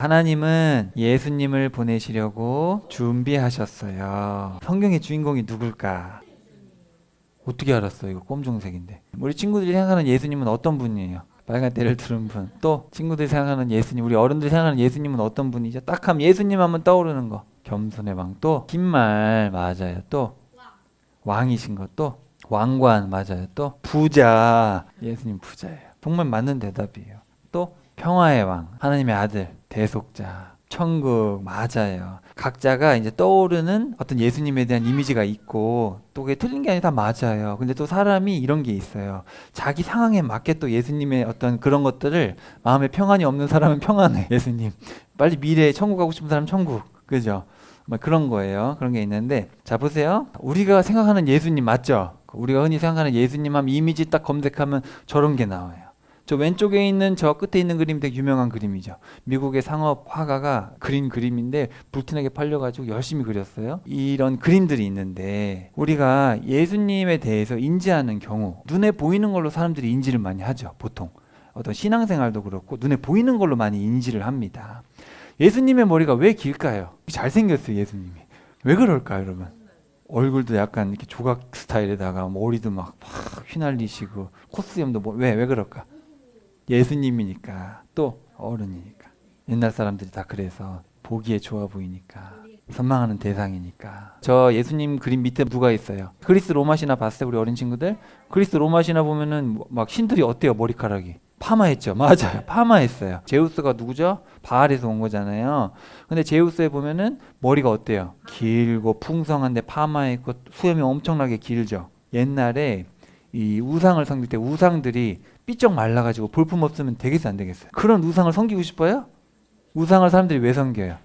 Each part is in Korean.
하나님은 예수님을 보내시려고 준비하셨어요. 성경의 주인공이 누굴까? 어떻게 알았어? 이거 검정색인데. 우리 친구들이 생각하는 예수님은 어떤 분이에요? 빨간 때를 두른 분. 또 친구들이 생각하는 예수님, 우리 어른들이 생각하는 예수님은 어떤 분이죠? 딱 하면 예수님 하면 떠오르는 거. 겸손의 왕. 또 흰말 맞아요. 또 왕이신 것. 또 왕관 맞아요. 또 부자. 예수님 부자예요. 정말 맞는 대답이에요. 또 평화의 왕. 하나님의 아들. 대속자. 천국 맞아요. 각자가 이제 떠오르는 어떤 예수님에 대한 이미지가 있고 또 그게 틀린 게 아니라 다 맞아요. 근데 또 사람이 이런 게 있어요. 자기 상황에 맞게 또 예수님의 어떤 그런 것들을 마음에 평안이 없는 사람은 평안해. 예수님. 빨리 미래에 천국 가고 싶은 사람 천국. 그죠? 뭐 그런 거예요. 그런 게 있는데 자 보세요. 우리가 생각하는 예수님 맞죠? 우리가 흔히 생각하는 예수님 하면 이미지 딱 검색하면 저런 게 나와요. 저 왼쪽에 있는 저 끝에 있는 그림 되게 유명한 그림이죠. 미국의 상업 화가가 그린 그림인데 불티나게 팔려가지고 열심히 그렸어요. 이런 그림들이 있는데 우리가 예수님에 대해서 인지하는 경우 눈에 보이는 걸로 사람들이 인지를 많이 하죠. 보통 어떤 신앙생활도 그렇고 눈에 보이는 걸로 많이 인지를 합니다. 예수님의 머리가 왜 길까요? 잘생겼어요. 예수님이. 왜 그럴까요 여러분? 얼굴도 약간 이렇게 조각 스타일에다가 머리도 막 휘날리시고 코스염도 왜 그럴까? 예수님이니까 또 어른이니까 옛날 사람들이 다 그래서 보기에 좋아 보이니까 선망하는 대상이니까 저 예수님 그림 밑에 누가 있어요? 그리스 로마 신화 봤어요? 우리 어린 친구들? 그리스 로마 신화 보면은 막 신들이 어때요? 머리카락이 파마했죠. 맞아요. 파마했어요. 제우스가 누구죠? 바알에서 온 거잖아요. 근데 제우스에 보면은 머리가 어때요? 길고 풍성한데 파마했고 수염이 엄청나게 길죠. 옛날에 이 우상을 섬길 때 우상들이 삐쩍 말라가지고 볼품 없으면 되겠어 안 되겠어요? 그런 우상을 섬기고 싶어요? 우상을 사람들이 왜 섬겨요?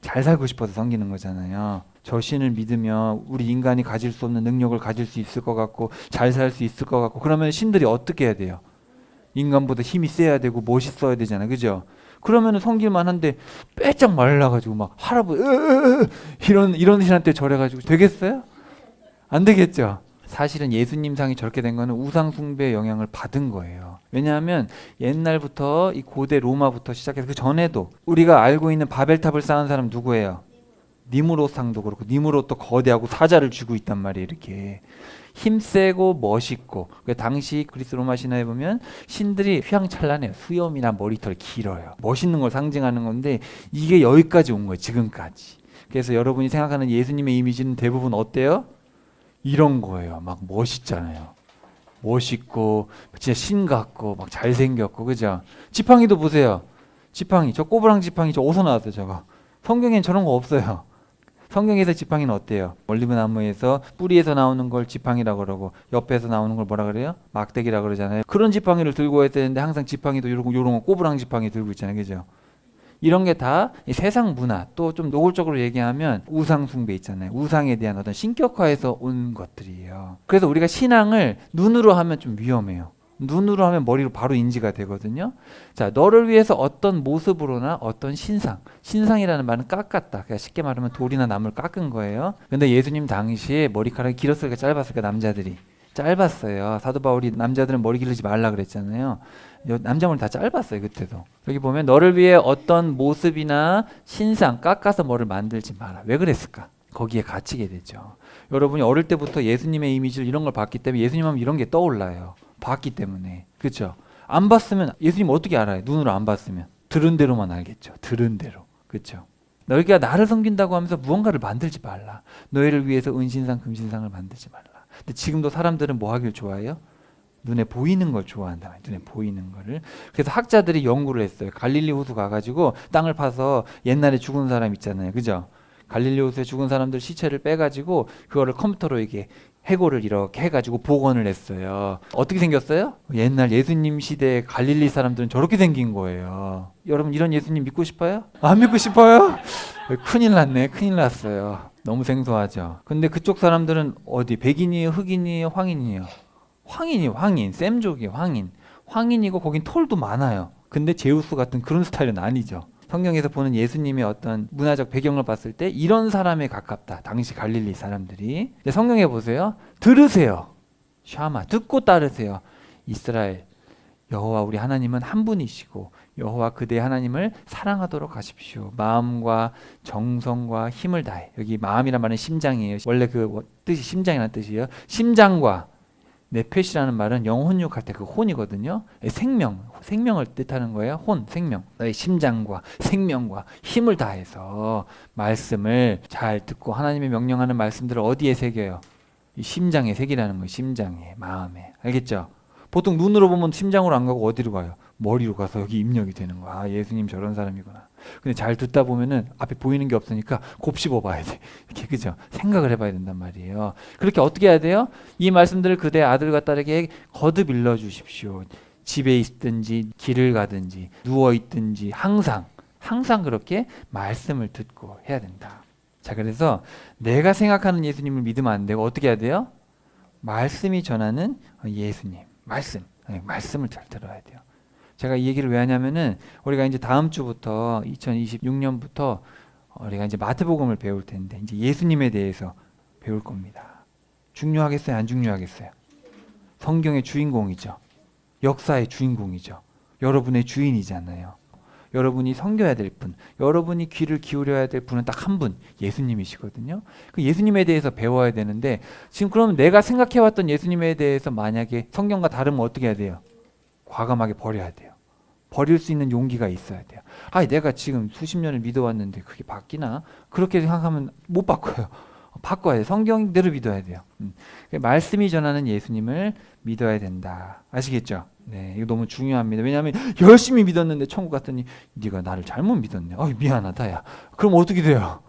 잘 살고 싶어서 섬기는 거잖아요. 저 신을 믿으면 우리 인간이 가질 수 없는 능력을 가질 수 있을 것 같고 잘 살 수 있을 것 같고 그러면 신들이 어떻게 해야 돼요? 인간보다 힘이 세야 되고 멋있어야 되잖아요. 그죠? 그러면은 섬길만 한데 빼짝 말라가지고 막 할아버지 이런 신한테 절해가지고 되겠어요? 안 되겠죠? 사실은 예수님상이 저렇게 된 거는 우상 숭배의 영향을 받은 거예요. 왜냐하면 옛날부터 이 고대 로마부터 시작해서 그 전에도 우리가 알고 있는 바벨탑을 쌓은 사람 누구예요? 니무롯상도 그렇고 니무롯도 거대하고 사자를 쥐고 있단 말이에요. 이렇게 힘세고 멋있고 그 당시 그리스 로마 신화에 보면 신들이 휘황찬란해요. 수염이나 머리털이 길어요. 멋있는 걸 상징하는 건데 이게 여기까지 온 거예요. 지금까지. 그래서 여러분이 생각하는 예수님의 이미지는 대부분 어때요? 이런 거예요. 막 멋있잖아요. 멋있고 진짜 신 같고 막 잘생겼고 그죠? 지팡이도 보세요. 지팡이 저 꼬부랑 지팡이 저 어디서 나왔어요 저거? 성경엔 저런 거 없어요. 성경에서 지팡이는 어때요? 올리브 나무에서 뿌리에서 나오는 걸 지팡이라고 그러고 옆에서 나오는 걸 뭐라 그래요? 막대기라고 그러잖아야 그런 지팡이를 들고 해야 되는데 항상 지팡이도 요런 거 꼬부랑 지팡이 들고 있잖아요. 그죠? 이런 게 다 세상 문화 또 좀 노골적으로 얘기하면 우상 숭배 있잖아요. 우상에 대한 어떤 신격화에서 온 것들이에요. 그래서 우리가 신앙을 눈으로 하면 좀 위험해요. 눈으로 하면 머리로 바로 인지가 되거든요. 자, 너를 위해서 어떤 모습으로나 어떤 신상이라는 말은 깎았다. 그러니까 쉽게 말하면 돌이나 나무를 깎은 거예요. 근데 예수님 당시에 머리카락이 길었을까 짧았을까 남자들이 짧았어요. 사도 바울이 남자들은 머리 기르지 말라 그랬잖아요. 남자 머리 다 짧았어요. 그때도. 여기 보면 너를 위해 어떤 모습이나 신상 깎아서 뭐를 만들지 마라. 왜 그랬을까? 거기에 갇히게 되죠. 여러분이 어릴 때부터 예수님의 이미지를 이런 걸 봤기 때문에 예수님 하면 이런 게 떠올라요. 봤기 때문에. 그렇죠? 안 봤으면 예수님 어떻게 알아요? 눈으로 안 봤으면. 들은 대로만 알겠죠. 들은 대로. 그렇죠? 너희가 나를 섬긴다고 하면서 무언가를 만들지 말라. 너희를 위해서 은신상 금신상을 만들지 말라. 근데 지금도 사람들은 뭐 하길 좋아해요? 눈에 보이는 걸 좋아한다. 눈에 보이는 거를. 그래서 학자들이 연구를 했어요. 갈릴리 호수 가가지고 땅을 파서 옛날에 죽은 사람 있잖아요. 그죠? 갈릴리 호수에 죽은 사람들 시체를 빼가지고 그거를 컴퓨터로 이렇게 해골을 이렇게 해가지고 복원을 했어요. 어떻게 생겼어요? 옛날 예수님 시대의 갈릴리 사람들은 저렇게 생긴 거예요. 여러분 이런 예수님 믿고 싶어요? 안 믿고 싶어요? 큰일 났네. 큰일 났어요. 너무 생소하죠. 근데 그쪽 사람들은 어디 백인이에요? 흑인이에요? 황인이에요? 황인이 황인. 셈족이 황인. 황인이고 거긴 털도 많아요. 근데 제우스 같은 그런 스타일은 아니죠. 성경에서 보는 예수님의 어떤 문화적 배경을 봤을 때 이런 사람에 가깝다. 당시 갈릴리 사람들이. 성경에 보세요. 들으세요. 샤마 듣고 따르세요. 이스라엘 여호와 우리 하나님은 한 분이시고 여호와 그대 하나님을 사랑하도록 하십시오. 마음과 정성과 힘을 다해. 여기 마음이란 말은 심장이에요. 원래 그 뜻이 심장이라는 뜻이에요. 심장과 네페시라는 말은 영혼육 할 때 그 혼이거든요. 생명을 뜻하는 거예요. 혼, 생명. 너의 심장과 생명과 힘을 다해서 말씀을 잘 듣고 하나님의 명령하는 말씀들을 어디에 새겨요? 이 심장에 새기라는 거예요. 심장에, 마음에. 알겠죠? 보통 눈으로 보면 심장으로 안 가고 어디로 가요? 머리로 가서 여기 입력이 되는 거야. 아, 예수님 저런 사람이구나. 근데 잘 듣다 보면은 앞에 보이는 게 없으니까 곱씹어 봐야 돼. 이렇게, 그죠? 생각을 해봐야 된단 말이에요. 그렇게 어떻게 해야 돼요? 이 말씀들을 그대 아들과 딸에게 거듭 일러 주십시오. 집에 있든지 길을 가든지 누워 있든지 항상 그렇게 말씀을 듣고 해야 된다. 자, 그래서 내가 생각하는 예수님을 믿으면 안 되고 어떻게 해야 돼요? 말씀이 전하는 예수님, 말씀을 잘 들어야 돼요. 제가 이 얘기를 왜 하냐면은 우리가 이제 다음 주부터 2026년부터 우리가 이제 마태복음을 배울 텐데 이제 예수님에 대해서 배울 겁니다. 중요하겠어요? 안 중요하겠어요? 성경의 주인공이죠. 역사의 주인공이죠. 여러분의 주인이잖아요. 여러분이 섬겨야 될 분, 여러분이 귀를 기울여야 될 분은 딱 한 분, 예수님이시거든요. 그 예수님에 대해서 배워야 되는데 지금 그럼 내가 생각해왔던 예수님에 대해서 만약에 성경과 다르면 어떻게 해야 돼요? 과감하게 버려야 돼요. 버릴 수 있는 용기가 있어야 돼요. 아, 내가 지금 수십 년을 믿어왔는데 그게 바뀌나? 그렇게 생각하면 못 바꿔요. 바꿔야 돼요. 성경대로 믿어야 돼요. 말씀이 전하는 예수님을 믿어야 된다. 아시겠죠? 네, 이거 너무 중요합니다. 왜냐하면 열심히 믿었는데 천국 갔더니 네가 나를 잘못 믿었네. 미안하다 야. 그럼 어떻게 돼요?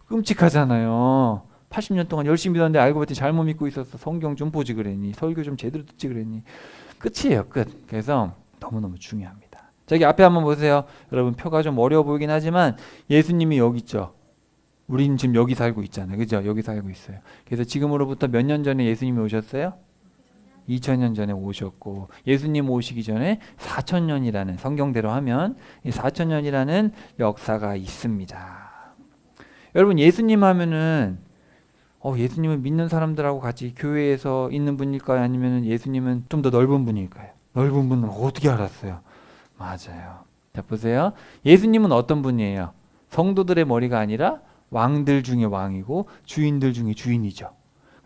끔찍하잖아요. 80년 동안 열심히 믿었는데 알고 봤더니 잘못 믿고 있었어. 성경 좀 보지 그랬니? 설교 좀 제대로 듣지 그랬니? 끝이에요, 끝. 그래서 너무너무 중요합니다. 저기 앞에 한번 보세요. 여러분 표가 좀 어려워 보이긴 하지만 예수님이 여기 있죠. 우리는 지금 여기 살고 있잖아요. 그죠? 여기 살고 있어요. 그래서 지금으로부터 몇 년 전에 예수님이 오셨어요? 2000년 전에 오셨고 예수님 오시기 전에 4000년이라는 성경대로 하면 이 4000년이라는 역사가 있습니다. 여러분 예수님 하면은 예수님을 믿는 사람들하고 같이 교회에서 있는 분일까요? 아니면 예수님은 좀 더 넓은 분일까요? 넓은 분은 어떻게 알았어요? 맞아요. 자, 보세요. 예수님은 어떤 분이에요? 성도들의 머리가 아니라 왕들 중에 왕이고 주인들 중에 주인이죠.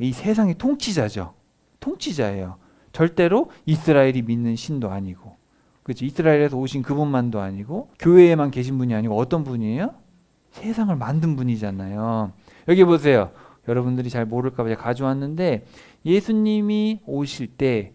이 세상의 통치자죠. 통치자예요. 절대로 이스라엘이 믿는 신도 아니고, 그렇죠? 이스라엘에서 오신 그분만도 아니고 교회에만 계신 분이 아니고 어떤 분이에요? 세상을 만든 분이잖아요. 여기 보세요. 여러분들이 잘 모를까 봐 제가 가져왔는데 예수님이 오실 때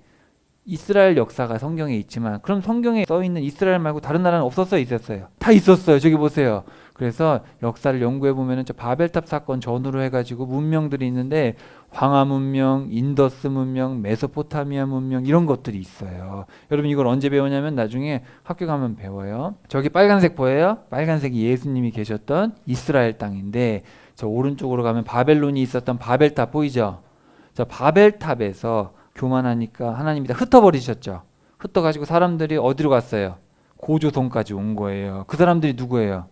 이스라엘 역사가 성경에 있지만 그럼 성경에 써있는 이스라엘 말고 다른 나라는 없었어요? 있었어요? 다 있었어요. 저기 보세요. 그래서 역사를 연구해 보면은 저 바벨탑 사건 전후로 해가지고 문명들이 있는데 황하 문명, 인더스 문명, 메소포타미아 문명 이런 것들이 있어요. 여러분 이걸 언제 배우냐면 나중에 학교 가면 배워요. 저기 빨간색 보여요? 빨간색이 예수님이 계셨던 이스라엘 땅인데 저 오른쪽으로 가면 바벨론이 있었던 바벨탑 보이죠? 저 바벨탑에서 교만하니까 하나님이 다 흩어버리셨죠. 흩어가지고 사람들이 어디로 갔어요? 고조선까지 온 거예요. 그 사람들이 누구예요?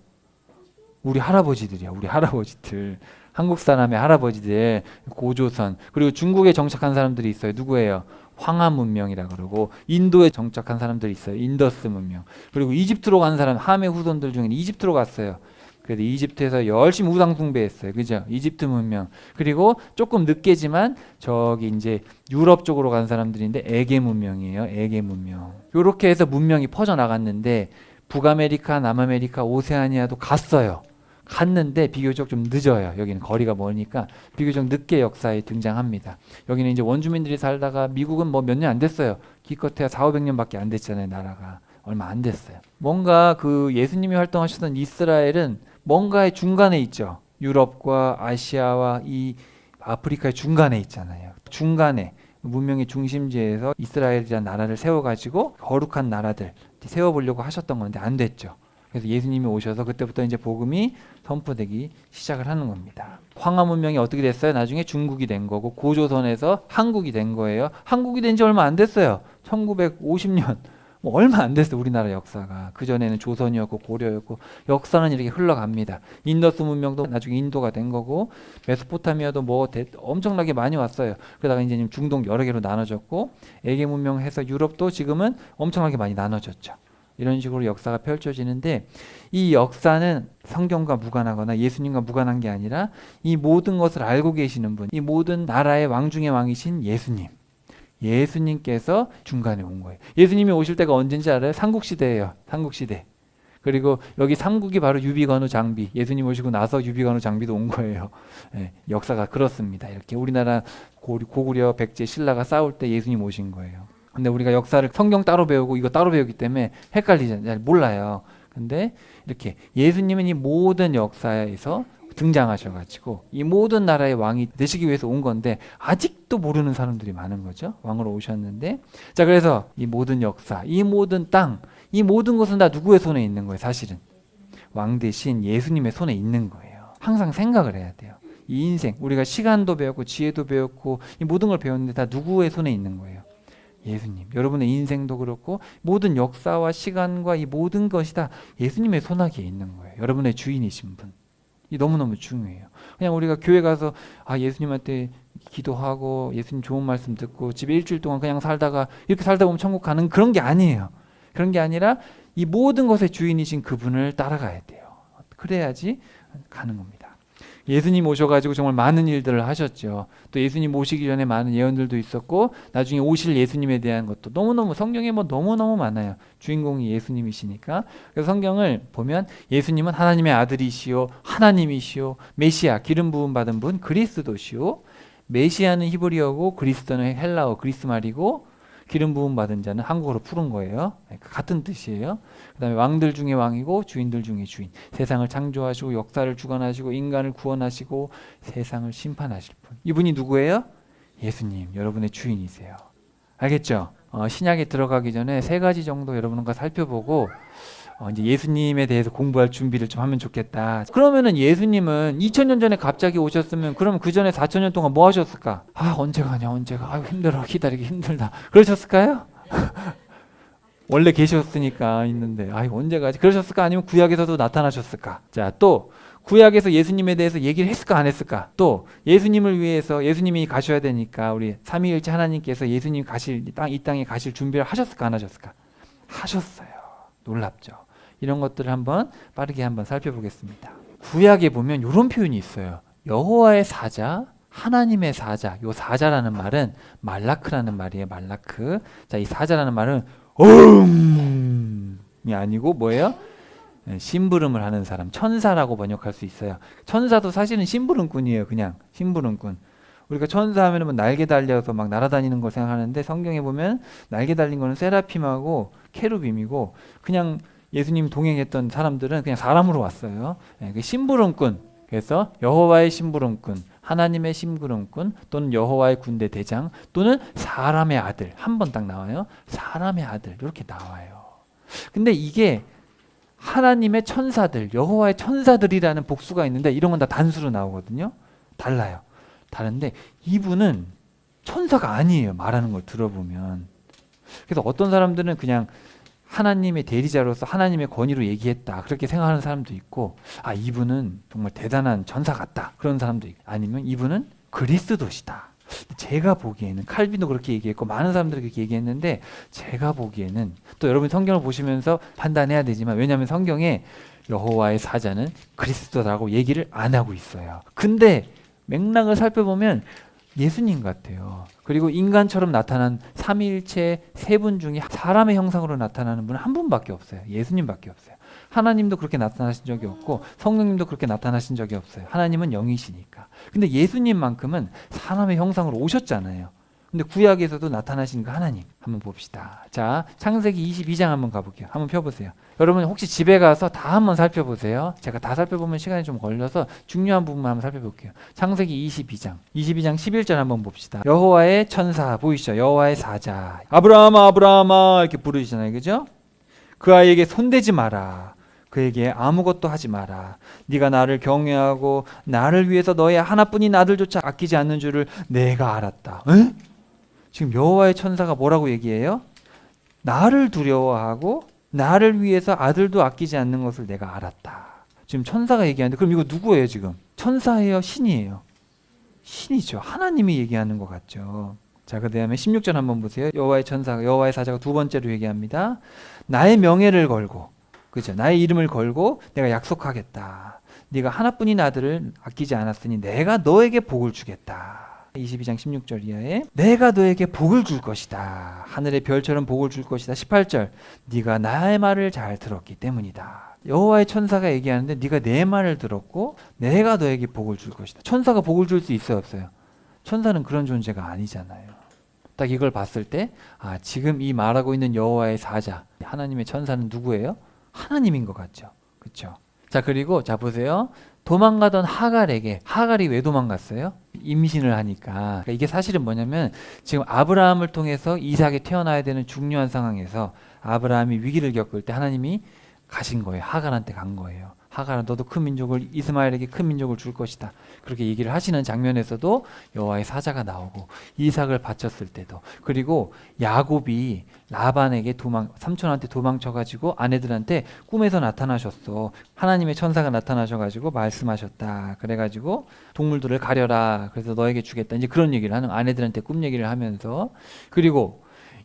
우리 할아버지들이야. 우리 할아버지들. 한국 사람의 할아버지들. 고조선. 그리고 중국에 정착한 사람들이 있어요. 누구예요? 황하 문명이라 그러고 인도에 정착한 사람들이 있어요. 인더스 문명. 그리고 이집트로 간 사람 함의 후손들 중에는 이집트로 갔어요. 그래서 이집트에서 열심히 우상 숭배했어요. 그죠? 이집트 문명. 그리고 조금 늦게지만 저기 이제 유럽 쪽으로 간 사람들인데 에게 문명이에요. 에게 문명. 이렇게 해서 문명이 퍼져나갔는데 북아메리카, 남아메리카, 오세아니아도 갔어요. 갔는데 비교적 좀 늦어요. 여기는 거리가 머니까 비교적 늦게 역사에 등장합니다. 여기는 이제 원주민들이 살다가 미국은 뭐 몇 년 안 됐어요. 기껏해야 400~500년밖에 안 됐잖아요. 나라가. 얼마 안 됐어요. 뭔가 그 예수님이 활동하셨던 이스라엘은 뭔가의 중간에 있죠. 유럽과 아시아와 이 아프리카의 중간에 있잖아요. 중간에 문명의 중심지에서 이스라엘이라는 나라를 세워가지고 거룩한 나라들 세워보려고 하셨던 건데 안 됐죠. 그래서 예수님이 오셔서 그때부터 이제 복음이 선포되기 시작을 하는 겁니다. 황하 문명이 어떻게 됐어요? 나중에 중국이 된 거고 고조선에서 한국이 된 거예요. 한국이 된 지 얼마 안 됐어요. 1950년. 뭐 얼마 안 됐어 우리나라 역사가. 그전에는 조선이었고 고려였고 역사는 이렇게 흘러갑니다. 인더스 문명도 나중에 인도가 된 거고 메소포타미아도 엄청나게 많이 왔어요. 그러다가 이제 중동 여러 개로 나눠졌고 에게 문명해서 유럽도 지금은 엄청나게 많이 나눠졌죠. 이런 식으로 역사가 펼쳐지는데 이 역사는 성경과 무관하거나 예수님과 무관한 게 아니라 이 모든 것을 알고 계시는 분, 이 모든 나라의 왕 중의 왕이신 예수님께서 중간에 온 거예요. 예수님이 오실 때가 언제인지 알아요? 삼국시대예요. 삼국시대. 그리고 여기 삼국이 바로 유비관우 장비. 예수님 오시고 나서 유비관우 장비도 온 거예요. 네, 역사가 그렇습니다. 이렇게 우리나라 고구려, 백제, 신라가 싸울 때 예수님 오신 거예요. 근데 우리가 역사를 성경 따로 배우고 이거 따로 배우기 때문에 헷갈리잖아요. 잘 몰라요. 근데 이렇게 예수님은 이 모든 역사에서 등장하셔가지고 이 모든 나라의 왕이 되시기 위해서 온 건데 아직도 모르는 사람들이 많은 거죠. 왕으로 오셨는데 자 그래서 이 모든 역사, 이 모든 땅, 이 모든 것은 다 누구의 손에 있는 거예요. 사실은 왕 대신 예수님의 손에 있는 거예요. 항상 생각을 해야 돼요. 이 인생 우리가 시간도 배웠고 지혜도 배웠고 이 모든 걸 배웠는데 다 누구의 손에 있는 거예요. 예수님. 여러분의 인생도 그렇고 모든 역사와 시간과 이 모든 것이 다 예수님의 손아귀에 있는 거예요. 여러분의 주인이신 분. 이 너무너무 중요해요. 그냥 우리가 교회 가서 예수님한테 기도하고 예수님 좋은 말씀 듣고 집에 일주일 동안 그냥 살다가 이렇게 살다 보면 천국 가는 그런 게 아니에요. 그런 게 아니라 이 모든 것의 주인이신 그분을 따라가야 돼요. 그래야지 가는 겁니다. 예수님 오셔가지고 정말 많은 일들을 하셨죠. 또 예수님 오시기 전에 많은 예언들도 있었고 나중에 오실 예수님에 대한 것도 너무너무 성경에 너무너무 많아요. 주인공이 예수님이시니까. 그래서 성경을 보면 예수님은 하나님의 아들이시오, 하나님이시오, 메시아, 기름 부음 받은 분, 그리스도시오. 메시아는 히브리어고 그리스도는 헬라어 그리스 말이고 기름 부음 받은 자는 한국어로 푸른 거예요. 같은 뜻이에요. 그 다음에 왕들 중에 왕이고 주인들 중에 주인. 세상을 창조하시고 역사를 주관하시고 인간을 구원하시고 세상을 심판하실 분. 이분이 누구예요? 예수님. 여러분의 주인이세요. 알겠죠? 신약에 들어가기 전에 3가지 정도 여러분과 살펴보고 이제 예수님에 대해서 공부할 준비를 좀 하면 좋겠다. 그러면은 예수님은 2000년 전에 갑자기 오셨으면 그럼 그 전에 4000년 동안 뭐 하셨을까? 언제 가냐 언제가. 아유 힘들어 기다리기 힘들다. 그러셨을까요? 원래 계셨으니까 있는데 언제 가지? 그러셨을까? 아니면 구약에서도 나타나셨을까? 자, 또 구약에서 예수님에 대해서 얘기를 했을까 안 했을까? 또 예수님을 위해서 예수님이 가셔야 되니까 우리 삼위일체 하나님께서 예수님 이 땅에 가실 준비를 하셨을까 안 하셨을까? 하셨어요. 놀랍죠. 이런 것들을 빠르게 살펴보겠습니다. 구약에 보면 이런 표현이 있어요. 여호와의 사자, 하나님의 사자. 요 사자라는 말은 말라크라는 말이에요. 말라크. 자, 이 사자라는 말은 이 아니고 뭐예요? 심부름을 하는 사람, 천사라고 번역할 수 있어요. 천사도 사실은 심부름꾼이에요. 그냥 심부름꾼. 우리가 천사 하면 날개 달려서 막 날아다니는 걸 생각하는데 성경에 보면 날개 달린 거는 세라핌하고 케루빔이고 그냥 예수님 동행했던 사람들은 그냥 사람으로 왔어요. 심부름꾼. 그래서 여호와의 심부름꾼, 하나님의 심부름꾼 또는 여호와의 군대 대장 또는 사람의 아들. 한 번 딱 나와요. 사람의 아들 이렇게 나와요. 근데 이게 하나님의 천사들, 여호와의 천사들이라는 복수가 있는데 이런 건 다 단수로 나오거든요. 달라요. 다른데 이분은 천사가 아니에요. 말하는 걸 들어보면. 그래서 어떤 사람들은 그냥 하나님의 대리자로서 하나님의 권위로 얘기했다 그렇게 생각하는 사람도 있고 이분은 정말 대단한 천사 같다 그런 사람도 있고 아니면 이분은 그리스도시다. 제가 보기에는 칼빈도 그렇게 얘기했고 많은 사람들이 그렇게 얘기했는데 제가 보기에는 또 여러분 성경을 보시면서 판단해야 되지만 왜냐하면 성경에 여호와의 사자는 그리스도라고 얘기를 안 하고 있어요. 근데 맥락을 살펴보면 예수님 같아요. 그리고 인간처럼 나타난 삼위일체 3분 중에 사람의 형상으로 나타나는 분은 한 분밖에 없어요. 예수님밖에 없어요. 하나님도 그렇게 나타나신 적이 없고 성령님도 그렇게 나타나신 적이 없어요. 하나님은 영이시니까. 근데 예수님만큼은 사람의 형상으로 오셨잖아요. 근데 구약에서도 나타나신 그 하나님 한번 봅시다. 자, 창세기 22장 한번 가볼게요. 한번 펴보세요. 여러분 혹시 집에 가서 다 한번 살펴보세요. 제가 다 살펴보면 시간이 좀 걸려서 중요한 부분만 한번 살펴볼게요. 창세기 22장 11절 한번 봅시다. 여호와의 천사 보이시죠? 여호와의 사자 아브라함아 아브라함아 이렇게 부르시잖아요. 그죠? 그 아이에게 손대지 마라. 그에게 아무것도 하지 마라. 네가 나를 경외하고 나를 위해서 너의 하나뿐인 아들조차 아끼지 않는 줄을 내가 알았다. 에? 지금 여호와의 천사가 뭐라고 얘기해요? 나를 두려워하고 나를 위해서 아들도 아끼지 않는 것을 내가 알았다. 지금 천사가 얘기하는데 그럼 이거 누구예요 지금? 천사예요? 신이에요? 신이죠. 하나님이 얘기하는 것 같죠. 자, 그 다음에 16절 한번 보세요. 여호와의 천사가, 여호와의 사자가 두 번째로 얘기합니다. 나의 명예를 걸고, 그죠? 나의 이름을 걸고 내가 약속하겠다. 네가 하나뿐인 아들을 아끼지 않았으니 내가 너에게 복을 주겠다. 22장 16절 이하에 내가 너에게 복을 줄 것이다. 하늘의 별처럼 복을 줄 것이다. 18절 네가 나의 말을 잘 들었기 때문이다. 여호와의 천사가 얘기하는데 네가 내 말을 들었고 내가 너에게 복을 줄 것이다. 천사가 복을 줄 수 있어요, 없어요? 천사는 그런 존재가 아니잖아요. 딱 이걸 봤을 때 지금 이 말하고 있는 여호와의 사자, 하나님의 천사는 누구예요? 하나님인 것 같죠. 그렇죠? 자, 그리고 자 보세요. 도망가던 하갈에게, 하갈이 왜 도망갔어요? 임신을 하니까. 그러니까 이게 사실은 뭐냐면 지금 아브라함을 통해서 이삭이 태어나야 되는 중요한 상황에서 아브라함이 위기를 겪을 때 하나님이 가신 거예요. 하갈한테 간 거예요. 하갈아, 너도 큰 민족을, 이스마엘에게 큰 민족을 줄 것이다. 그렇게 얘기를 하시는 장면에서도 여호와의 사자가 나오고, 이삭을 바쳤을 때도, 그리고 야곱이 라반에게 삼촌한테 도망쳐가지고 아내들한테 꿈에서 나타나셨어. 하나님의 천사가 나타나셔가지고 말씀하셨다. 그래가지고 동물들을 가려라. 그래서 너에게 주겠다. 이제 그런 얘기를 하는, 아내들한테 꿈 얘기를 하면서, 그리고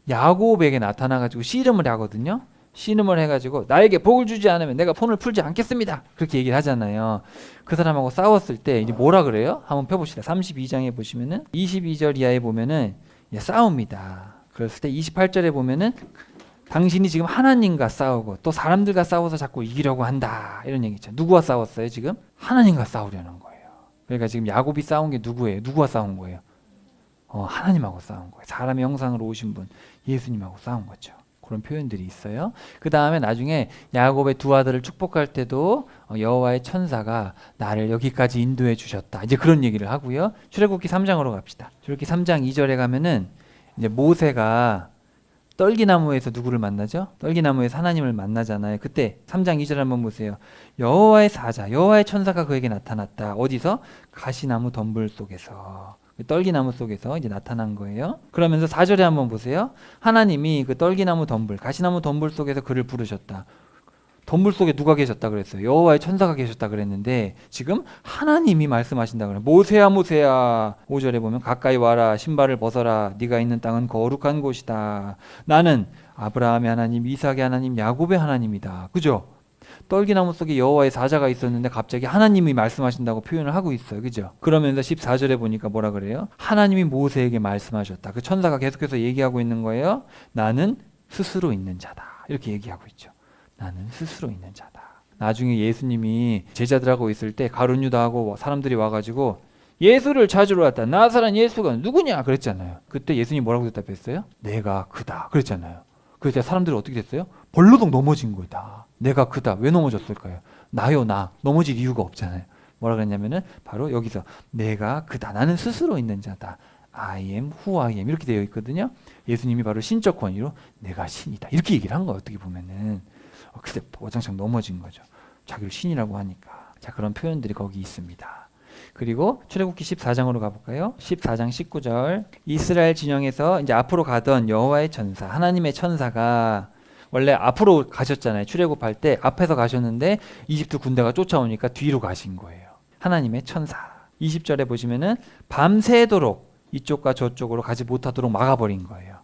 야곱에게 나타나가지고 씨름을 하거든요. 신음을 해가지고 나에게 복을 주지 않으면 내가 폰을 풀지 않겠습니다. 그렇게 얘기를 하잖아요. 그 사람하고 싸웠을 때 이제 뭐라 그래요? 한번 펴봅시다. 32장에 보시면은 22절 이하에 보면은 싸웁니다. 그랬을 때 28절에 보면은 당신이 지금 하나님과 싸우고 또 사람들과 싸워서 자꾸 이기려고 한다. 이런 얘기 있죠. 누구와 싸웠어요 지금? 하나님과 싸우려는 거예요. 그러니까 지금 야곱이 싸운 게 누구예요? 누구와 싸운 거예요? 하나님하고 싸운 거예요. 사람의 형상으로 오신 분 예수님하고 싸운 거죠. 그런 표현들이 있어요. 그 다음에 나중에 야곱의 두 아들을 축복할 때도 여호와의 천사가 나를 여기까지 인도해 주셨다. 이제 그런 얘기를 하고요. 출애굽기 3장으로 갑시다. 출애굽기 3장 2절에 가면은 이제 모세가 떨기나무에서 누구를 만나죠? 떨기나무에서 하나님을 만나잖아요. 그때 3장 2절 한번 보세요. 여호와의 사자, 여호와의 천사가 그에게 나타났다. 어디서? 가시나무 덤불 속에서. 떨기나무 속에서 이제 나타난 거예요. 그러면서 4절에 한번 보세요. 하나님이 그 떨기나무 덤불, 가시나무 덤불 속에서 그를 부르셨다. 덤불 속에 누가 계셨다 그랬어요? 여호와의 천사가 계셨다 그랬는데 지금 하나님이 말씀하신다 그래요. 모세야 모세야. 5절에 보면 가까이 와라, 신발을 벗어라, 네가 있는 땅은 거룩한 곳이다. 나는 아브라함의 하나님, 이삭의 하나님, 야곱의 하나님이다. 그죠? 떨기나무 속에 여호와의 사자가 있었는데 갑자기 하나님이 말씀하신다고 표현을 하고 있어요. 그죠? 그러면서 14절에 보니까 뭐라 그래요? 하나님이 모세에게 말씀하셨다. 그 천사가 계속해서 얘기하고 있는 거예요. 나는 스스로 있는 자다. 이렇게 얘기하고 있죠. 나는 스스로 있는 자다. 나중에 예수님이 제자들하고 있을 때 가룟 유다하고 사람들이 와가지고 예수를 찾으러 왔다. 나사렛 예수가 누구냐? 그랬잖아요. 그때 예수님이 뭐라고 대답했어요? 내가 그다. 그랬잖아요. 그때 사람들이 어떻게 됐어요? 벌러덩 넘어진 거다. 내가 그다. 왜 넘어졌을까요? 나요 나. 넘어질 이유가 없잖아요. 뭐라 그랬냐면은 바로 여기서 내가 그다. 나는 스스로 있는 자다. I am who I am. 이렇게 되어 있거든요. 예수님이 바로 신적 권위로 내가 신이다. 이렇게 얘기를 한 거예요. 어떻게 보면은. 그때 와장창 넘어진 거죠. 자기를 신이라고 하니까. 자, 그런 표현들이 거기 있습니다. 그리고 출애굽기 14장으로 가볼까요? 14장 19절. 이스라엘 진영에서 이제 앞으로 가던 여호와의 천사, 하나님의 천사가 원래 앞으로 가셨잖아요. 출애굽할 때 앞에서 가셨는데 이집트 군대가 쫓아오니까 뒤로 가신 거예요. 하나님의 천사. 20절에 보시면은 밤새도록 이쪽과 저쪽으로 가지 못하도록 막아버린 거예요.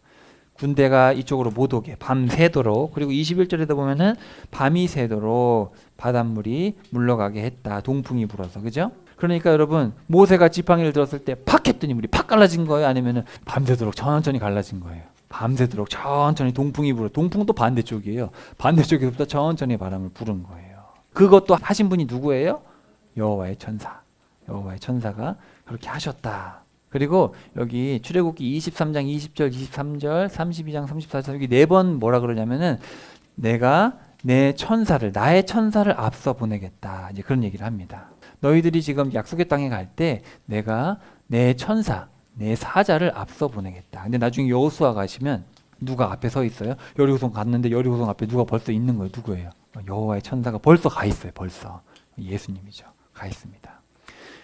군대가 이쪽으로 못 오게 밤새도록. 그리고 21절에도 보면은 밤이 새도록 바닷물이 물러가게 했다. 동풍이 불어서. 그죠? 그러니까 여러분 모세가 지팡이를 들었을 때 팍 했더니 물이 팍 갈라진 거예요? 아니면은 밤새도록 천천히 갈라진 거예요? 밤새도록 천천히 동풍이 불어. 동풍도 반대쪽이에요. 반대쪽에서부터 천천히 바람을 부른 거예요. 그것도 하신 분이 누구예요? 여호와의 천사. 여호와의 천사가 그렇게 하셨다. 그리고 여기 출애굽기 23장 20절 23절 32장 34절 여기 4번 뭐라 그러냐면은 내가 내 천사를 나의 천사를 앞서 보내겠다. 이제 그런 얘기를 합니다. 너희들이 지금 약속의 땅에 갈 때 내가 내 천사 내 사자를 앞서 보내겠다. 근데 나중에 여호수아 가시면 누가 앞에 서 있어요? 여리고성 갔는데 여리고성 앞에 누가 벌써 있는 거예요. 누구예요? 여호와의 천사가 벌써 가 있어요. 벌써 예수님이죠. 가 있습니다.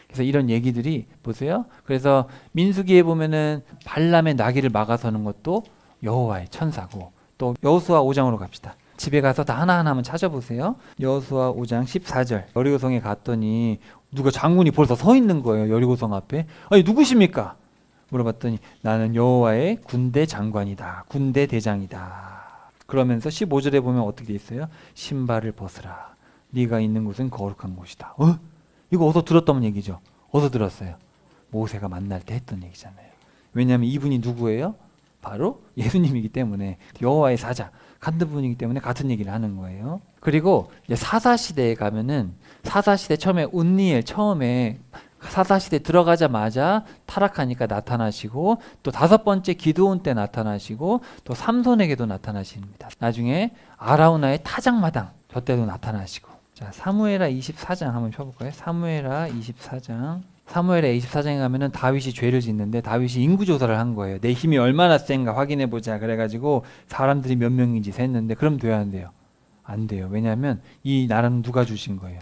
그래서 이런 얘기들이 보세요. 그래서 민수기에 보면은 발람의 나귀를 막아서는 것도 여호와의 천사고 또 여호수아 5장으로 갑시다. 집에 가서 다 하나하나 한번 찾아보세요. 여호수아 5장 14절. 여리고성에 갔더니 누가 장군이 벌써 서 있는 거예요. 여리고성 앞에. 아니 누구십니까? 물어봤더니 나는 여호와의 군대 장관이다. 군대 대장이다. 그러면서 15절에 보면 어떻게 돼 있어요? 신발을 벗으라. 네가 있는 곳은 거룩한 곳이다. 이거 어디서 들었다는 얘기죠. 어디서 들었어요? 모세가 만날 때 했던 얘기잖아요. 왜냐하면 이분이 누구예요? 바로 예수님이기 때문에 여호와의 사자 같은 분이기 때문에 같은 얘기를 하는 거예요. 그리고 이제 사사시대에 가면은 사사시대 처음에 운니엘 처음에 사사시대 들어가자마자 타락하니까 나타나시고 또 5번째 기드온 때 나타나시고 또 삼손에게도 나타나십니다. 나중에 아라우나의 타작마당 저 때도 나타나시고. 자, 사무엘하 24장 한번 펴볼까요? 사무엘하 24장. 사무엘하 24장에 가면은 다윗이 죄를 짓는데 다윗이 인구조사를 한 거예요. 내 힘이 얼마나 센가 확인해보자. 그래가지고 사람들이 몇 명인지 셌는데 그럼 돼야 안 돼요? 안 돼요. 왜냐하면 이 나라는 누가 주신 거예요?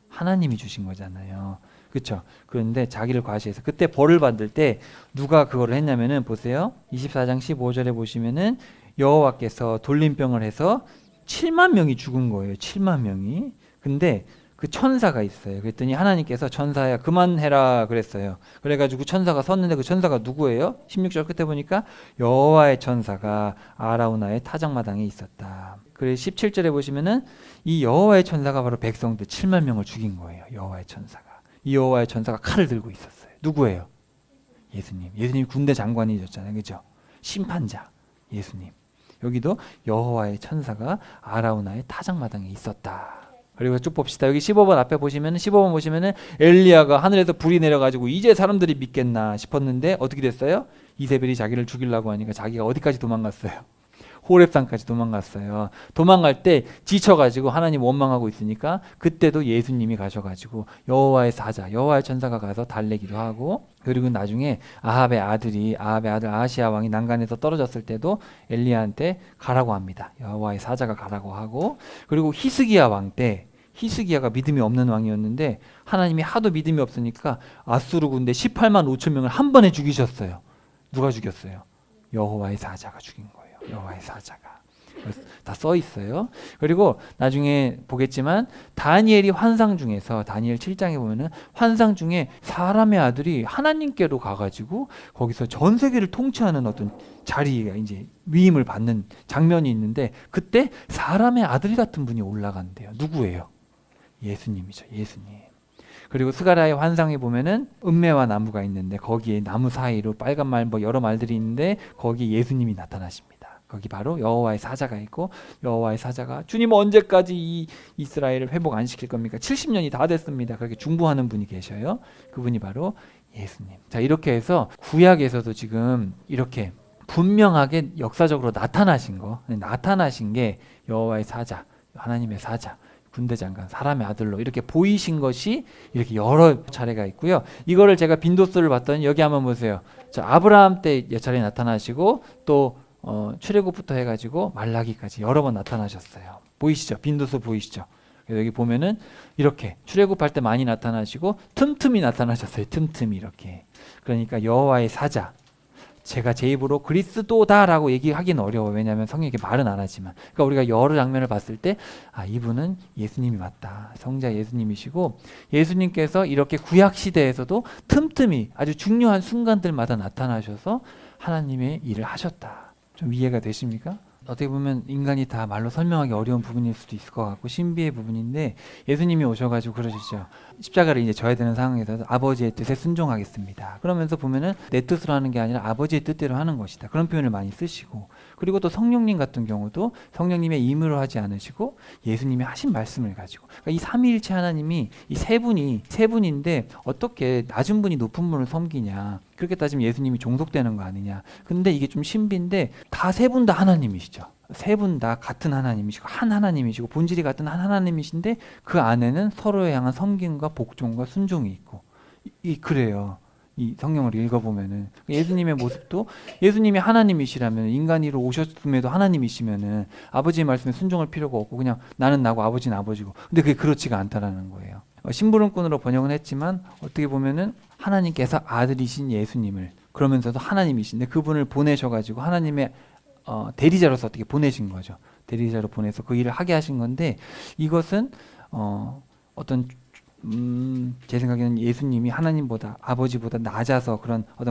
하나님이 주신 거잖아요. 그렇죠? 그런데 자기를 과시해서 그때 벌을 받을 때 누가 그거를 했냐면은 보세요. 24장 15절에 보시면은 여호와께서 돌림병을 해서 7만 명이 죽은 거예요. 7만 명이. 근데 그 천사가 있어요. 그랬더니 하나님께서 천사야 그만해라 그랬어요. 그래가지고 천사가 섰는데 그 천사가 누구예요? 16절 끝에 보니까 여호와의 천사가 아라우나의 타작마당에 있었다. 그래서 17절에 보시면은 이 여호와의 천사가 바로 백성들 7만 명을 죽인 거예요. 여호와의 천사가. 이 여호와의 천사가 칼을 들고 있었어요. 누구예요? 예수님. 예수님이 군대 장관이셨잖아요. 그죠? 심판자. 예수님. 여기도 여호와의 천사가 아라우나의 타작마당에 있었다. 그리고 쭉 봅시다. 여기 15번 앞에 보시면 15번 보시면은 엘리야가 하늘에서 불이 내려가지고 이제 사람들이 믿겠나 싶었는데 어떻게 됐어요? 이세벨이 자기를 죽이려고 하니까 자기가 어디까지 도망갔어요? 호렙산까지 도망갔어요. 도망갈 때 지쳐가지고 하나님 원망하고 있으니까 그때도 예수님이 가셔가지고 여호와의 사자, 여호와의 천사가 가서 달래기도 하고 그리고 나중에 아합의 아들 아하시야 왕이 난간에서 떨어졌을 때도 엘리야한테 가라고 합니다. 여호와의 사자가 가라고 하고 그리고 히스기야 왕 때 히스기야가 믿음이 없는 왕이었는데 하나님이 하도 믿음이 없으니까 아수르 군대 18만 5천 명을 한 번에 죽이셨어요. 누가 죽였어요? 여호와의 사자가 죽인 거예요. 여호와의 사자가 다 써 있어요. 그리고 나중에 보겠지만 다니엘이 환상 중에서 다니엘 7장에 보면은 환상 중에 사람의 아들이 하나님께로 가가지고 거기서 전 세계를 통치하는 어떤 자리가 이제 위임을 받는 장면이 있는데 그때 사람의 아들 같은 분이 올라간대요. 누구예요? 예수님이죠. 예수님. 그리고 스가랴의 환상에 보면은 은매와 나무가 있는데 거기에 나무 사이로 빨간 말 뭐 여러 말들이 있는데 거기에 예수님이 나타나십니다. 거기 바로 여호와의 사자가 있고 여호와의 사자가 주님 언제까지 이 이스라엘을 회복 안 시킬 겁니까? 70년이 다 됐습니다. 그렇게 중보하는 분이 계셔요. 그분이 바로 예수님. 자, 이렇게 해서 구약에서도 지금 이렇게 분명하게 역사적으로 나타나신 게 여호와의 사자, 하나님의 사자, 군대 장관, 사람의 아들로 이렇게 보이신 것이 이렇게 여러 차례가 있고요. 이거를 제가 빈도수를 봤더니 여기 한번 보세요. 자, 아브라함 때 몇 차례 나타나시고 또 출애굽부터 해가지고 말라기까지 여러 번 나타나셨어요. 보이시죠? 빈도수 보이시죠? 여기 보면은 이렇게 출애굽할 때 많이 나타나시고 틈틈이 나타나셨어요. 틈틈이 이렇게. 그러니까 여호와의 사자. 제가 제 입으로 그리스도다라고 얘기하기는 어려워요. 왜냐하면 성경에 말은 안 하지만. 그러니까 우리가 여러 장면을 봤을 때 이분은 예수님이 맞다. 성자 예수님이시고 예수님께서 이렇게 구약 시대에서도 틈틈이 아주 중요한 순간들마다 나타나셔서 하나님의 일을 하셨다. 좀 이해가 되십니까? 어떻게 보면 인간이 다 말로 설명하기 어려운 부분일 수도 있을 것 같고 신비의 부분인데 예수님이 오셔가지고 그러시죠. 십자가를 이제 져야 되는 상황에서 아버지의 뜻에 순종하겠습니다. 그러면서 보면은 내 뜻으로 하는 게 아니라 아버지의 뜻대로 하는 것이다. 그런 표현을 많이 쓰시고 그리고 또 성령님 같은 경우도 성령님의 임의로 하지 않으시고 예수님이 하신 말씀을 가지고 그러니까 이 삼위일체 하나님이 이 세 분인데 어떻게 낮은 분이 높은 분을 섬기냐. 그렇게 따지면 예수님이 종속되는 거 아니냐. 근데 이게 좀 신비인데 다 세 분 다 하나님이시죠. 세 분 다 같은 하나님이시고 한 하나님이시고 본질이 같은 한 하나님이신데 그 안에는 서로에 향한 섬김과 복종과 순종이 있고 그래요. 이 성경을 읽어보면은 예수님의 모습도 예수님이 하나님이시라면 인간이로 오셨음에도 하나님이시면은 아버지의 말씀에 순종할 필요가 없고 그냥 나는 나고 아버지는 아버지고 근데 그게 그렇지가 않다라는 거예요. 심부름꾼으로 번역은 했지만 어떻게 보면은 하나님께서 아들이신 예수님을 그러면서도 하나님이신데 그분을 보내셔가지고 하나님의 대리자로서 어떻게 보내신 거죠. 대리자로 보내서 그 일을 하게 하신 건데 이것은 어떤 제 생각에는 예수님이 하나님보다 아버지보다 낮아서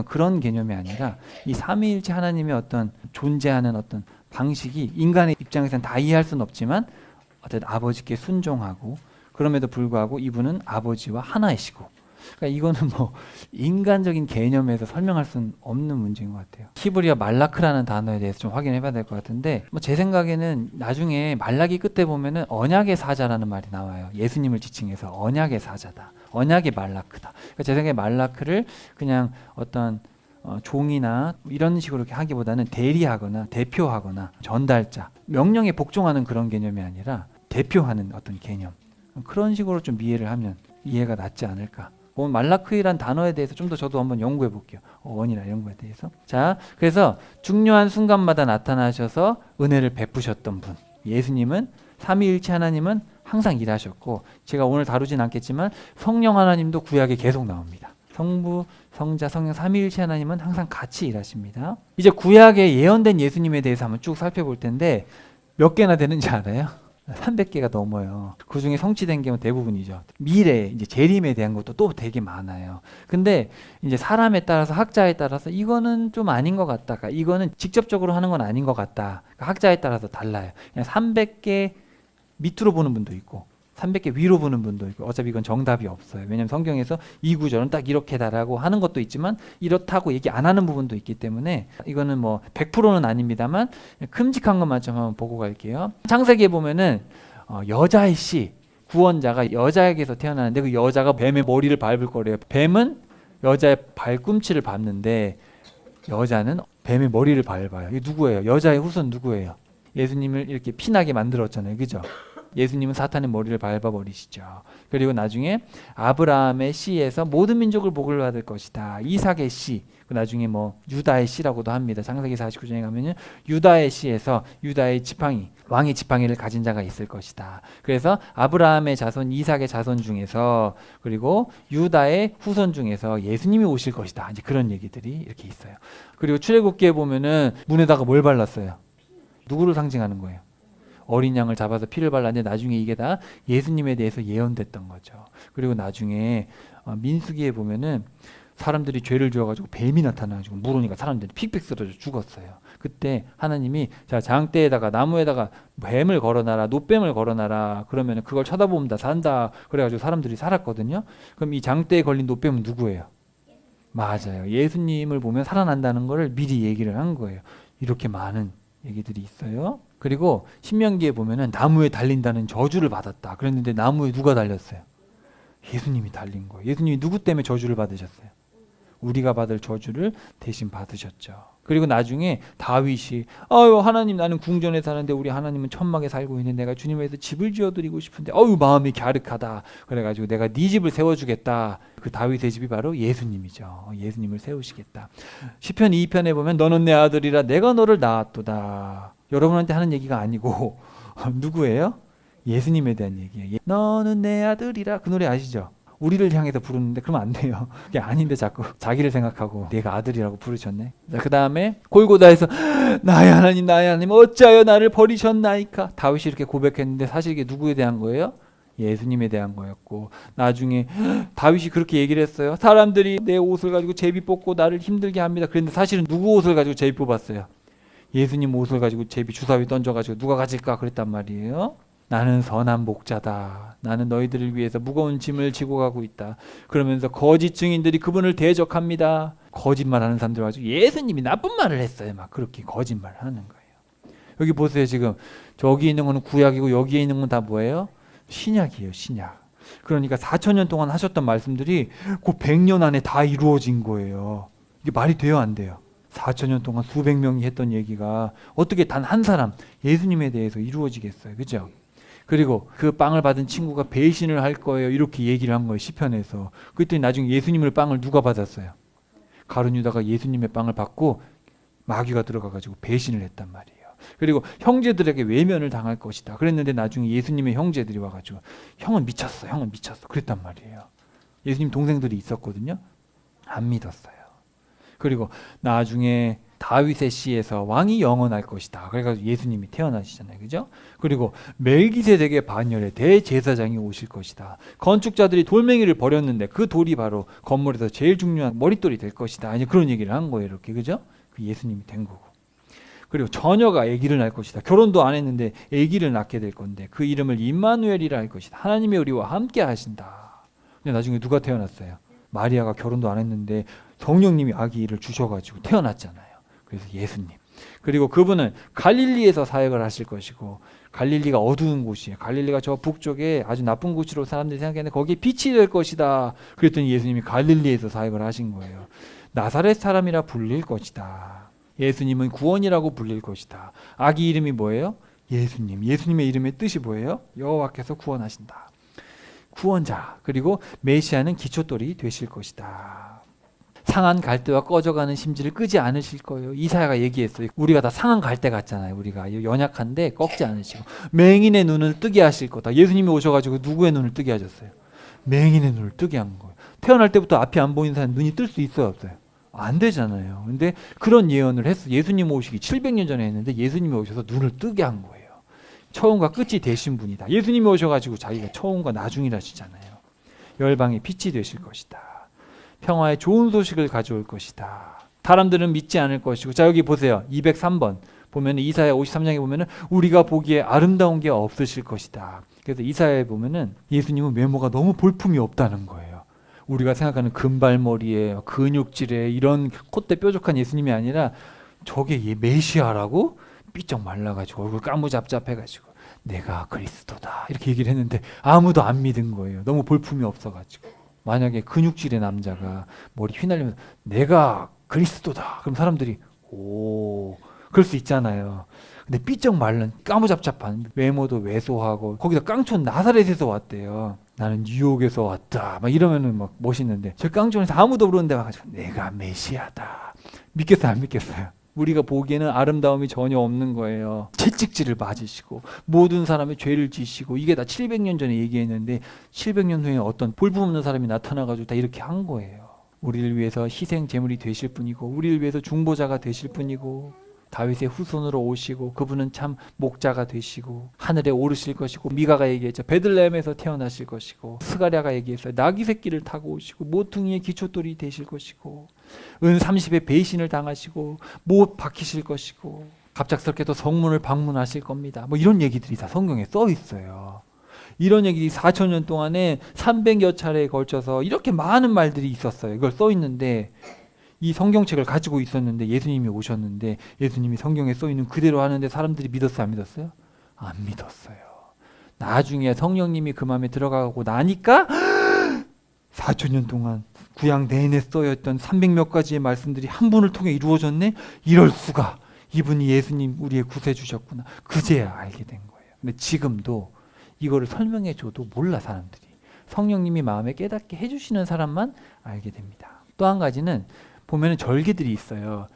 그런 개념이 아니라 이 삼위일체 하나님의 어떤 존재하는 어떤 방식이 인간의 입장에서는 다 이해할 수는 없지만 어쨌든 아버지께 순종하고 그럼에도 불구하고 이분은 아버지와 하나이시고 그러니까 이거는 뭐 인간적인 개념에서 설명할 수는 없는 문제인 것 같아요. 히브리어 말라크라는 단어에 대해서 좀 확인해 봐야 될 것 같은데 뭐 제 생각에는 나중에 말라기 끝에 보면은 언약의 사자라는 말이 나와요. 예수님을 지칭해서 언약의 사자다. 언약의 말라크다. 그러니까 제 생각에 말라크를 그냥 어떤 종이나 이런 식으로 이렇게 하기보다는 대리하거나 대표하거나 전달자, 명령에 복종하는 그런 개념이 아니라 대표하는 어떤 개념. 그런 식으로 좀 이해를 하면 이해가 낫지 않을까. 오늘 말라크이란 단어에 대해서 좀 더 저도 한번 연구해 볼게요. 언이나 이런 거에 대해서. 자, 그래서 중요한 순간마다 나타나셔서 은혜를 베푸셨던 분. 예수님은 삼위일체 하나님은 항상 일하셨고 제가 오늘 다루진 않겠지만 성령 하나님도 구약에 계속 나옵니다. 성부, 성자, 성령 삼위일체 하나님은 항상 같이 일하십니다. 이제 구약에 예언된 예수님에 대해서 한번 쭉 살펴볼 텐데 몇 개나 되는지 알아요? 300개가 넘어요. 그 중에 성취된 게 대부분이죠. 미래, 이제 재림에 대한 것도 또 되게 많아요. 근데 이제 사람에 따라서 학자에 따라서 이거는 좀 아닌 것 같다. 그러니까 이거는 직접적으로 하는 건 아닌 것 같다. 그러니까 학자에 따라서 달라요. 그냥 300개 밑으로 보는 분도 있고 300개 위로 보는 분도 있고 어차피 이건 정답이 없어요. 왜냐하면 성경에서 이 구절은 딱 이렇게다라고 하는 것도 있지만 이렇다고 얘기 안 하는 부분도 있기 때문에 이거는 뭐 100%는 아닙니다만 큼직한 것만 좀 한번 보고 갈게요. 창세기에 보면은 여자의 씨 구원자가 여자에게서 태어나는데 그 여자가 뱀의 머리를 밟을 거래요. 뱀은 여자의 발꿈치를 밟는데 여자는 뱀의 머리를 밟아요. 이게 누구예요? 여자의 후손 누구예요? 예수님을 이렇게 피나게 만들었잖아요. 그죠? 예수님은 사탄의 머리를 밟아버리시죠. 그리고 나중에 아브라함의 씨에서 모든 민족을 복을 받을 것이다. 이삭의 씨, 나중에 뭐 유다의 씨라고도 합니다. 창세기 49장에 가면은 유다의 씨에서 유다의 지팡이, 왕의 지팡이를 가진 자가 있을 것이다. 그래서 아브라함의 자손, 이삭의 자손 중에서 그리고 유다의 후손 중에서 예수님이 오실 것이다. 이제 그런 얘기들이 이렇게 있어요. 그리고 출애굽기에 보면은 문에다가 뭘 발랐어요? 누구를 상징하는 거예요? 어린 양을 잡아서 피를 발랐는데 나중에 이게 다 예수님에 대해서 예언됐던 거죠. 그리고 나중에 민수기에 보면은 사람들이 죄를 지어가지고 뱀이 나타나가지고 물으니까 사람들이 픽픽 쓰러져 죽었어요. 그때 하나님이 자 장대에다가 나무에다가 뱀을 걸어놔라, 노뱀을 걸어놔라. 그러면 그걸 쳐다보면 다 산다. 그래가지고 사람들이 살았거든요. 그럼 이 장대에 걸린 노뱀은 누구예요? 맞아요. 예수님을 보면 살아난다는 걸 미리 얘기를 한 거예요. 이렇게 많은 얘기들이 있어요. 그리고 신명기에 보면은 나무에 달린다는 저주를 받았다. 그랬는데 나무에 누가 달렸어요? 예수님이 달린 거예요. 예수님이 누구 때문에 저주를 받으셨어요? 우리가 받을 저주를 대신 받으셨죠. 그리고 나중에 다윗이 아유 하나님 나는 궁전에 사는데 우리 하나님은 천막에 살고 있는 내가 주님에 대해서 집을 지어드리고 싶은데 어유 마음이 갸륵하다. 그래가지고 내가 네 집을 세워주겠다. 그 다윗의 집이 바로 예수님이죠. 예수님을 세우시겠다. 시편 2편에 보면 너는 내 아들이라 내가 너를 낳았도다. 여러분한테 하는 얘기가 아니고 누구예요? 예수님에 대한 얘기예요. 너는 내 아들이라 그 노래 아시죠? 우리를 향해서 부르는데 그러면 안 돼요. 그게 아닌데 자꾸 자기를 생각하고 내가 아들이라고 부르셨네. 그 다음에 골고다에서 나의 하나님 어찌하여 나를 버리셨나이까. 다윗이 이렇게 고백했는데 사실 이게 누구에 대한 거예요? 예수님에 대한 거였고 나중에 다윗이 그렇게 얘기를 했어요. 사람들이 내 옷을 가지고 제비 뽑고 나를 힘들게 합니다. 그런데 사실은 누구 옷을 가지고 제비 뽑았어요? 예수님 옷을 가지고 제비 주사위 던져가지고 누가 가질까 그랬단 말이에요. 나는 선한 목자다. 나는 너희들을 위해서 무거운 짐을 지고 가고 있다. 그러면서 거짓 증인들이 그분을 대적합니다. 거짓말하는 사람들 가지고 예수님이 나쁜 말을 했어요. 막 그렇게 거짓말을 하는 거예요. 여기 보세요. 지금 저기 있는 거는 구약이고 여기에 있는 건 다 뭐예요? 신약이에요. 신약. 그러니까 4,000년 동안 하셨던 말씀들이 그 100년 안에 다 이루어진 거예요. 이게 말이 돼요? 안 돼요? 4,000년 동안 수백 명이 했던 얘기가 어떻게 단 한 사람 예수님에 대해서 이루어지겠어요. 그죠? 그리고 그 빵을 받은 친구가 배신을 할 거예요. 이렇게 얘기를 한 거예요. 시편에서. 그랬더니 나중에 예수님의 빵을 누가 받았어요? 가룟 유다가 예수님의 빵을 받고 마귀가 들어가가지고 배신을 했단 말이에요. 그리고 형제들에게 외면을 당할 것이다. 그랬는데 나중에 예수님의 형제들이 와가지고 형은 미쳤어. 형은 미쳤어. 그랬단 말이에요. 예수님 동생들이 있었거든요. 안 믿었어요. 그리고 나중에 다윗의 씨에서 왕이 영원할 것이다. 그래가지고 예수님이 태어나시잖아요, 그죠? 그리고 멜기세덱의 반열에 대제사장이 오실 것이다. 건축자들이 돌멩이를 버렸는데 그 돌이 바로 건물에서 제일 중요한 머릿돌이 될 것이다. 이제 그런 얘기를 한 거예요, 이렇게, 그죠? 그 예수님이 된 거고. 그리고 처녀가 아기를 낳을 것이다. 결혼도 안 했는데 아기를 낳게 될 건데 그 이름을 임마누엘이라 할 것이다. 하나님이 우리와 함께 하신다. 근데 나중에 누가 태어났어요? 마리아가 결혼도 안 했는데 성령님이 아기를 주셔가지고 태어났잖아요. 그래서 예수님. 그리고 그분은 갈릴리에서 사역을 하실 것이고, 갈릴리가 어두운 곳이에요. 갈릴리가 저 북쪽에 아주 나쁜 곳으로 사람들이 생각했는데 거기에 빛이 될 것이다. 그랬더니 예수님이 갈릴리에서 사역을 하신 거예요. 나사렛 사람이라 불릴 것이다. 예수님은 구원이라고 불릴 것이다. 아기 이름이 뭐예요? 예수님. 예수님의 이름의 뜻이 뭐예요? 여호와께서 구원하신다. 구원자. 그리고 메시아는 기초돌이 되실 것이다. 상한 갈대와 꺼져가는 심지를 끄지 않으실 거예요. 이사야가 얘기했어요. 우리가 다 상한 갈대 같잖아요. 우리가 연약한데 꺾지 않으시고 맹인의 눈을 뜨게 하실 거다. 예수님이 오셔가지고 누구의 눈을 뜨게 하셨어요? 맹인의 눈을 뜨게 한 거예요. 태어날 때부터 앞이 안 보이는 사람 눈이 뜰 수 있어요, 없어요? 안 되잖아요. 근데 그런 예언을 했어. 예수님 오시기 700년 전에 했는데 예수님이 오셔서 눈을 뜨게 한 거예요. 처음과 끝이 되신 분이다. 예수님이 오셔가지고 자기가 처음과 나중이라시잖아요. 열방의 빛이 되실 것이다. 평화의 좋은 소식을 가져올 것이다. 사람들은 믿지 않을 것이고, 자 여기 보세요. 203번 보면 이사야 53장에 보면은 우리가 보기에 아름다운 게 없으실 것이다. 그래서 이사야에 보면은 예수님은 외모가 너무 볼품이 없다는 거예요. 우리가 생각하는 금발머리에 근육질에 이런 콧대 뾰족한 예수님이 아니라 저게 메시아라고 삐쩍 말라가지고 얼굴 까무잡잡해가지고 내가 그리스도다 이렇게 얘기를 했는데 아무도 안 믿은 거예요. 너무 볼품이 없어가지고. 만약에 근육질의 남자가 머리 휘날리면서 내가 그리스도다 그럼 사람들이 오 그럴 수 있잖아요. 근데 삐쩍 말른 까무잡잡한 외모도 왜소하고 거기다 깡촌 나사렛에서 왔대요. 나는 뉴욕에서 왔다 막 이러면은 막 멋있는데 저 깡촌에서 아무도 모르는데 와가지고 내가 메시아다. 믿겠어요 안 믿겠어요? 우리가 보기에는 아름다움이 전혀 없는 거예요. 채찍질을 맞으시고 모든 사람의 죄를 지시고 이게 다 700년 전에 얘기했는데 700년 후에 어떤 볼품없는 사람이 나타나가지고 다 이렇게 한 거예요. 우리를 위해서 희생 제물이 되실 분이고 우리를 위해서 중보자가 되실 분이고 다윗의 후손으로 오시고 그분은 참 목자가 되시고 하늘에 오르실 것이고 미가가 얘기했죠. 베들레헴에서 태어나실 것이고 스가랴가 얘기했어요. 나귀 새끼를 타고 오시고 모퉁이의 기초돌이 되실 것이고 은 30의 배신을 당하시고 못 박히실 것이고 갑작스럽게 또 성문을 방문하실 겁니다. 뭐 이런 얘기들이 다 성경에 써 있어요. 이런 얘기들이 4,000년 동안에 300여 차례에 걸쳐서 이렇게 많은 말들이 있었어요. 이걸 써 있는데 이 성경책을 가지고 있었는데 예수님이 오셨는데 예수님이 성경에 써 있는 그대로 하는데 사람들이 믿었어요? 안 믿었어요? 안 믿었어요. 나중에 성령님이 그 마음에 들어가고 나니까 4,000년 동안 구약 내내 써였던 300몇 가지의 말씀들이 한 분을 통해 이루어졌네? 이럴 수가. 이분이 예수님 우리의 구세주셨구나. 그제야 알게 된 거예요. 근데 지금도 이거를 설명해 줘도 몰라 사람들이. 성령님이 마음에 깨닫게 해주시는 사람만 알게 됩니다. 또 한 가지는 보면은 절기들이 있어요.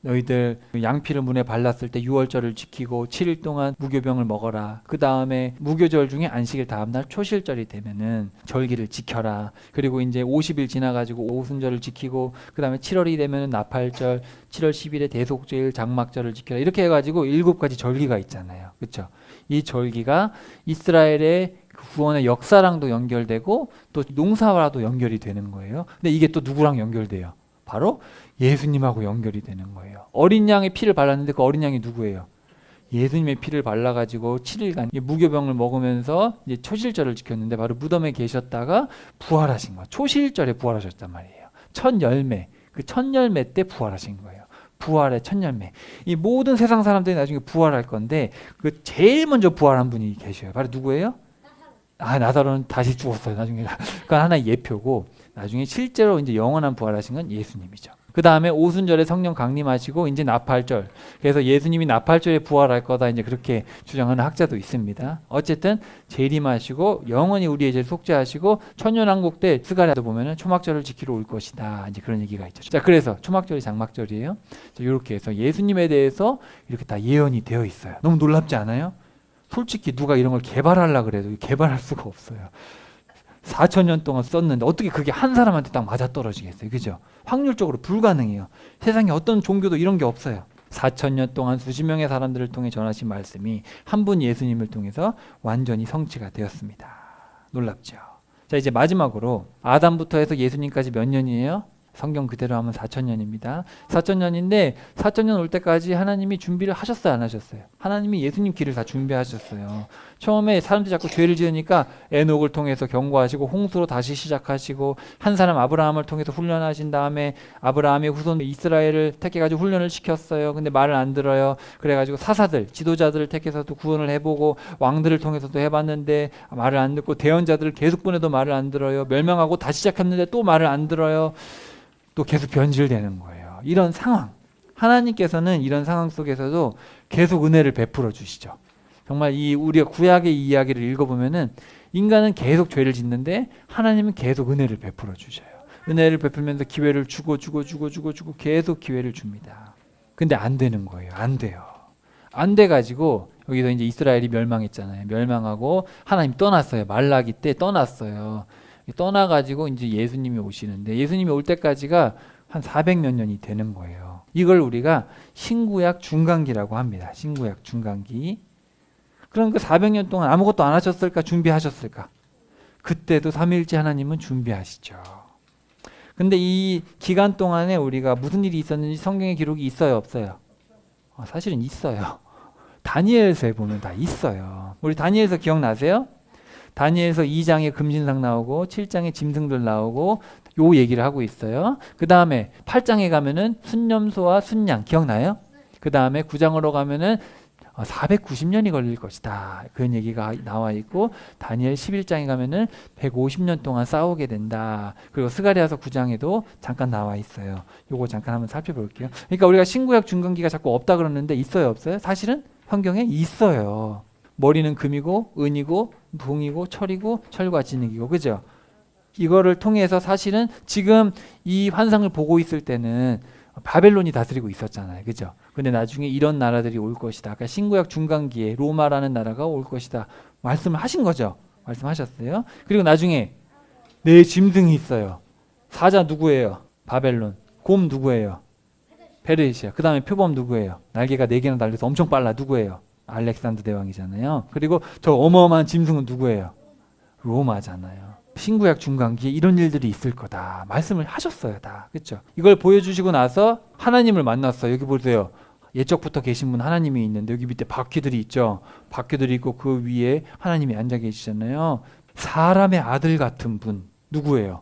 너희들 양피를 문에 발랐을 때 6월절을 지키고 7일 동안 무교병을 먹어라. 그 다음에 무교절 중에 안식일 다음날 초실절이 되면은 절기를 지켜라. 그리고 이제 50일 지나가지고 오순절을 지키고 그 다음에 7월이 되면은 나팔절, 7월 10일에 대속죄일, 장막절을 지켜라. 이렇게 해가지고 7가지 절기가 있잖아요. 그렇죠? 이 절기가 이스라엘의 구원의 역사랑도 연결되고 또 농사와도 연결이 되는 거예요. 근데 이게 또 누구랑 연결돼요? 바로 예수님하고 연결이 되는 거예요. 어린 양의 피를 발랐는데 그 어린 양이 누구예요? 예수님의 피를 발라가지고 7일간 무교병을 먹으면서 이제 초실절을 지켰는데 바로 무덤에 계셨다가 부활하신 거예요. 초실절에 부활하셨단 말이에요. 첫 열매, 그 첫 열매 때 부활하신 거예요. 부활의 첫 열매. 이 모든 세상 사람들이 나중에 부활할 건데 그 제일 먼저 부활한 분이 계셔요. 바로 누구예요? 나사로는 다시 죽었어요. 나중에. 그건 하나의 예표고 나중에 실제로 이제 영원한 부활하신 건 예수님이죠. 그 다음에 오순절에 성령 강림하시고 이제 나팔절. 그래서 예수님이 나팔절에 부활할 거다 이제 그렇게 주장하는 학자도 있습니다. 어쨌든 재림하시고 영원히 우리의 죄를 속죄하시고 천년왕국 때 스가랴도 보면은 초막절을 지키러 올 것이다. 이제 그런 얘기가 있죠. 자, 그래서 초막절이 장막절이에요. 자, 이렇게 해서 예수님에 대해서 이렇게 다 예언이 되어 있어요. 너무 놀랍지 않아요? 솔직히 누가 이런 걸 개발하려고 그래도 개발할 수가 없어요. 4,000년 동안 썼는데 어떻게 그게 한 사람한테 딱 맞아떨어지겠어요? 그죠? 확률적으로 불가능해요. 세상에 어떤 종교도 이런 게 없어요. 4,000년 동안 수십 명의 사람들을 통해 전하신 말씀이 한 분 예수님을 통해서 완전히 성취가 되었습니다. 놀랍죠? 자, 이제 마지막으로 아담부터 해서 예수님까지 몇 년이에요? 성경 그대로 하면 4,000년입니다. 4,000년인데 4,000년 올 때까지 하나님이 준비를 하셨어요, 안 하셨어요? 하나님이 예수님 길을 다 준비하셨어요. 처음에 사람들이 자꾸 죄를 지으니까 에녹을 통해서 경고하시고 홍수로 다시 시작하시고 한 사람 아브라함을 통해서 훈련하신 다음에 아브라함의 후손 이스라엘을 택해가지고 훈련을 시켰어요. 근데 말을 안 들어요. 그래가지고 사사들, 지도자들을 택해서도 구원을 해보고 왕들을 통해서도 해봤는데 말을 안 듣고 대언자들을 계속 보내도 말을 안 들어요. 멸망하고 다시 시작했는데 또 말을 안 들어요. 또 계속 변질되는 거예요. 이런 상황. 하나님께서는 이런 상황 속에서도 계속 은혜를 베풀어 주시죠. 정말 이 우리가 구약의 이야기를 읽어보면은 인간은 계속 죄를 짓는데 하나님은 계속 은혜를 베풀어 주셔요. 은혜를 베풀면서 기회를 주고 계속 기회를 줍니다. 근데 안 되는 거예요. 안 돼요. 안 돼가지고 여기서 이제 이스라엘이 멸망했잖아요. 멸망하고 하나님 떠났어요. 말라기 때 떠났어요. 떠나가지고 이제 예수님이 오시는데 예수님이 올 때까지가 한 400몇 년이 되는 거예요. 이걸 우리가 신구약 중간기라고 합니다. 신구약 중간기. 그럼 그 400년 동안 아무것도 안 하셨을까? 준비하셨을까? 그때도 삼위일체 하나님은 준비하시죠. 근데 이 기간 동안에 우리가 무슨 일이 있었는지 성경에 기록이 있어요, 없어요? 사실은 있어요. 다니엘서에 보면 다 있어요. 우리 다니엘서 기억나세요? 다니엘서 2장에 금신상 나오고 7장에 짐승들 나오고 요 얘기를 하고 있어요. 그 다음에 8장에 가면은 순념소와 순양 기억나요? 그 다음에 9장으로 가면은 490년이 걸릴 것이다. 그런 얘기가 나와 있고 다니엘 11장에 가면은 150년 동안 싸우게 된다. 그리고 스가랴서 9장에도 잠깐 나와 있어요. 요거 잠깐 한번 살펴볼게요. 그러니까 우리가 신구약 중간기가 자꾸 없다 그러는데 있어요, 없어요? 사실은 성경에 있어요. 머리는 금이고 은이고 동이고 철이고 철과 진흙이고, 그죠? 이거를 통해서 사실은 지금 이 환상을 보고 있을 때는 바벨론이 다스리고 있었잖아요, 그죠? 근데 나중에 이런 나라들이 올 것이다. 아까 신구약 중간기에 로마라는 나라가 올 것이다. 말씀을 하신 거죠? 말씀하셨어요. 그리고 나중에 네 짐승이 있어요. 사자 누구예요? 바벨론. 곰 누구예요? 페르시아. 그 다음에 표범 누구예요? 날개가 4개나 달려서 엄청 빨라. 누구예요? 알렉산더 대왕이잖아요. 그리고 저 어마어마한 짐승은 누구예요? 로마잖아요. 신구약 중간기에 이런 일들이 있을 거다. 말씀을 하셨어요, 다. 그렇죠? 이걸 보여주시고 나서 하나님을 만났어요. 여기 보세요. 예적부터 계신 분 하나님이 있는데 여기 밑에 바퀴들이 있죠. 바퀴들이 있고 그 위에 하나님이 앉아 계시잖아요. 사람의 아들 같은 분 누구예요?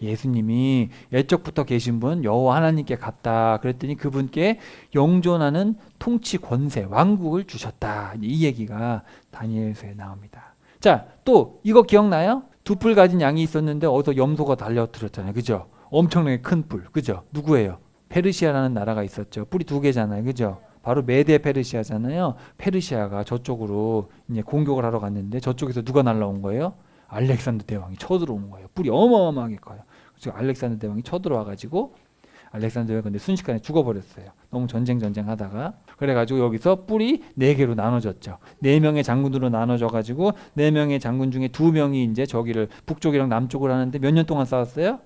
예수님이 옛적부터 계신 분 여호와 하나님께 갔다. 그랬더니 그분께 영존하는 통치 권세 왕국을 주셨다. 이 얘기가 다니엘서에 나옵니다. 자, 또 이거 기억나요? 두 뿔 가진 양이 있었는데 어디서 염소가 달려들었잖아요, 그죠? 엄청나게 큰 뿔, 그죠? 누구예요? 페르시아라는 나라가 있었죠. 뿔이 2개잖아요, 그죠? 바로 메데 페르시아잖아요. 페르시아가 저쪽으로 이제 공격을 하러 갔는데 저쪽에서 누가 날라온 거예요? 알렉산더 대왕이 쳐들어온 거예요. 뿔이 어마어마하게 커요. 그래서 알렉산더 대왕이 쳐들어와가지고 알렉산더 대왕이 근데 순식간에 죽어버렸어요. 너무 전쟁 하다가. 그래가지고 여기서 뿔이 4개로 나눠졌죠. 4명의 장군으로 나눠져가지고 4명의 장군 중에 2명이 이제 저기를 북쪽이랑 남쪽을 하는데 몇 년 동안 싸웠어요?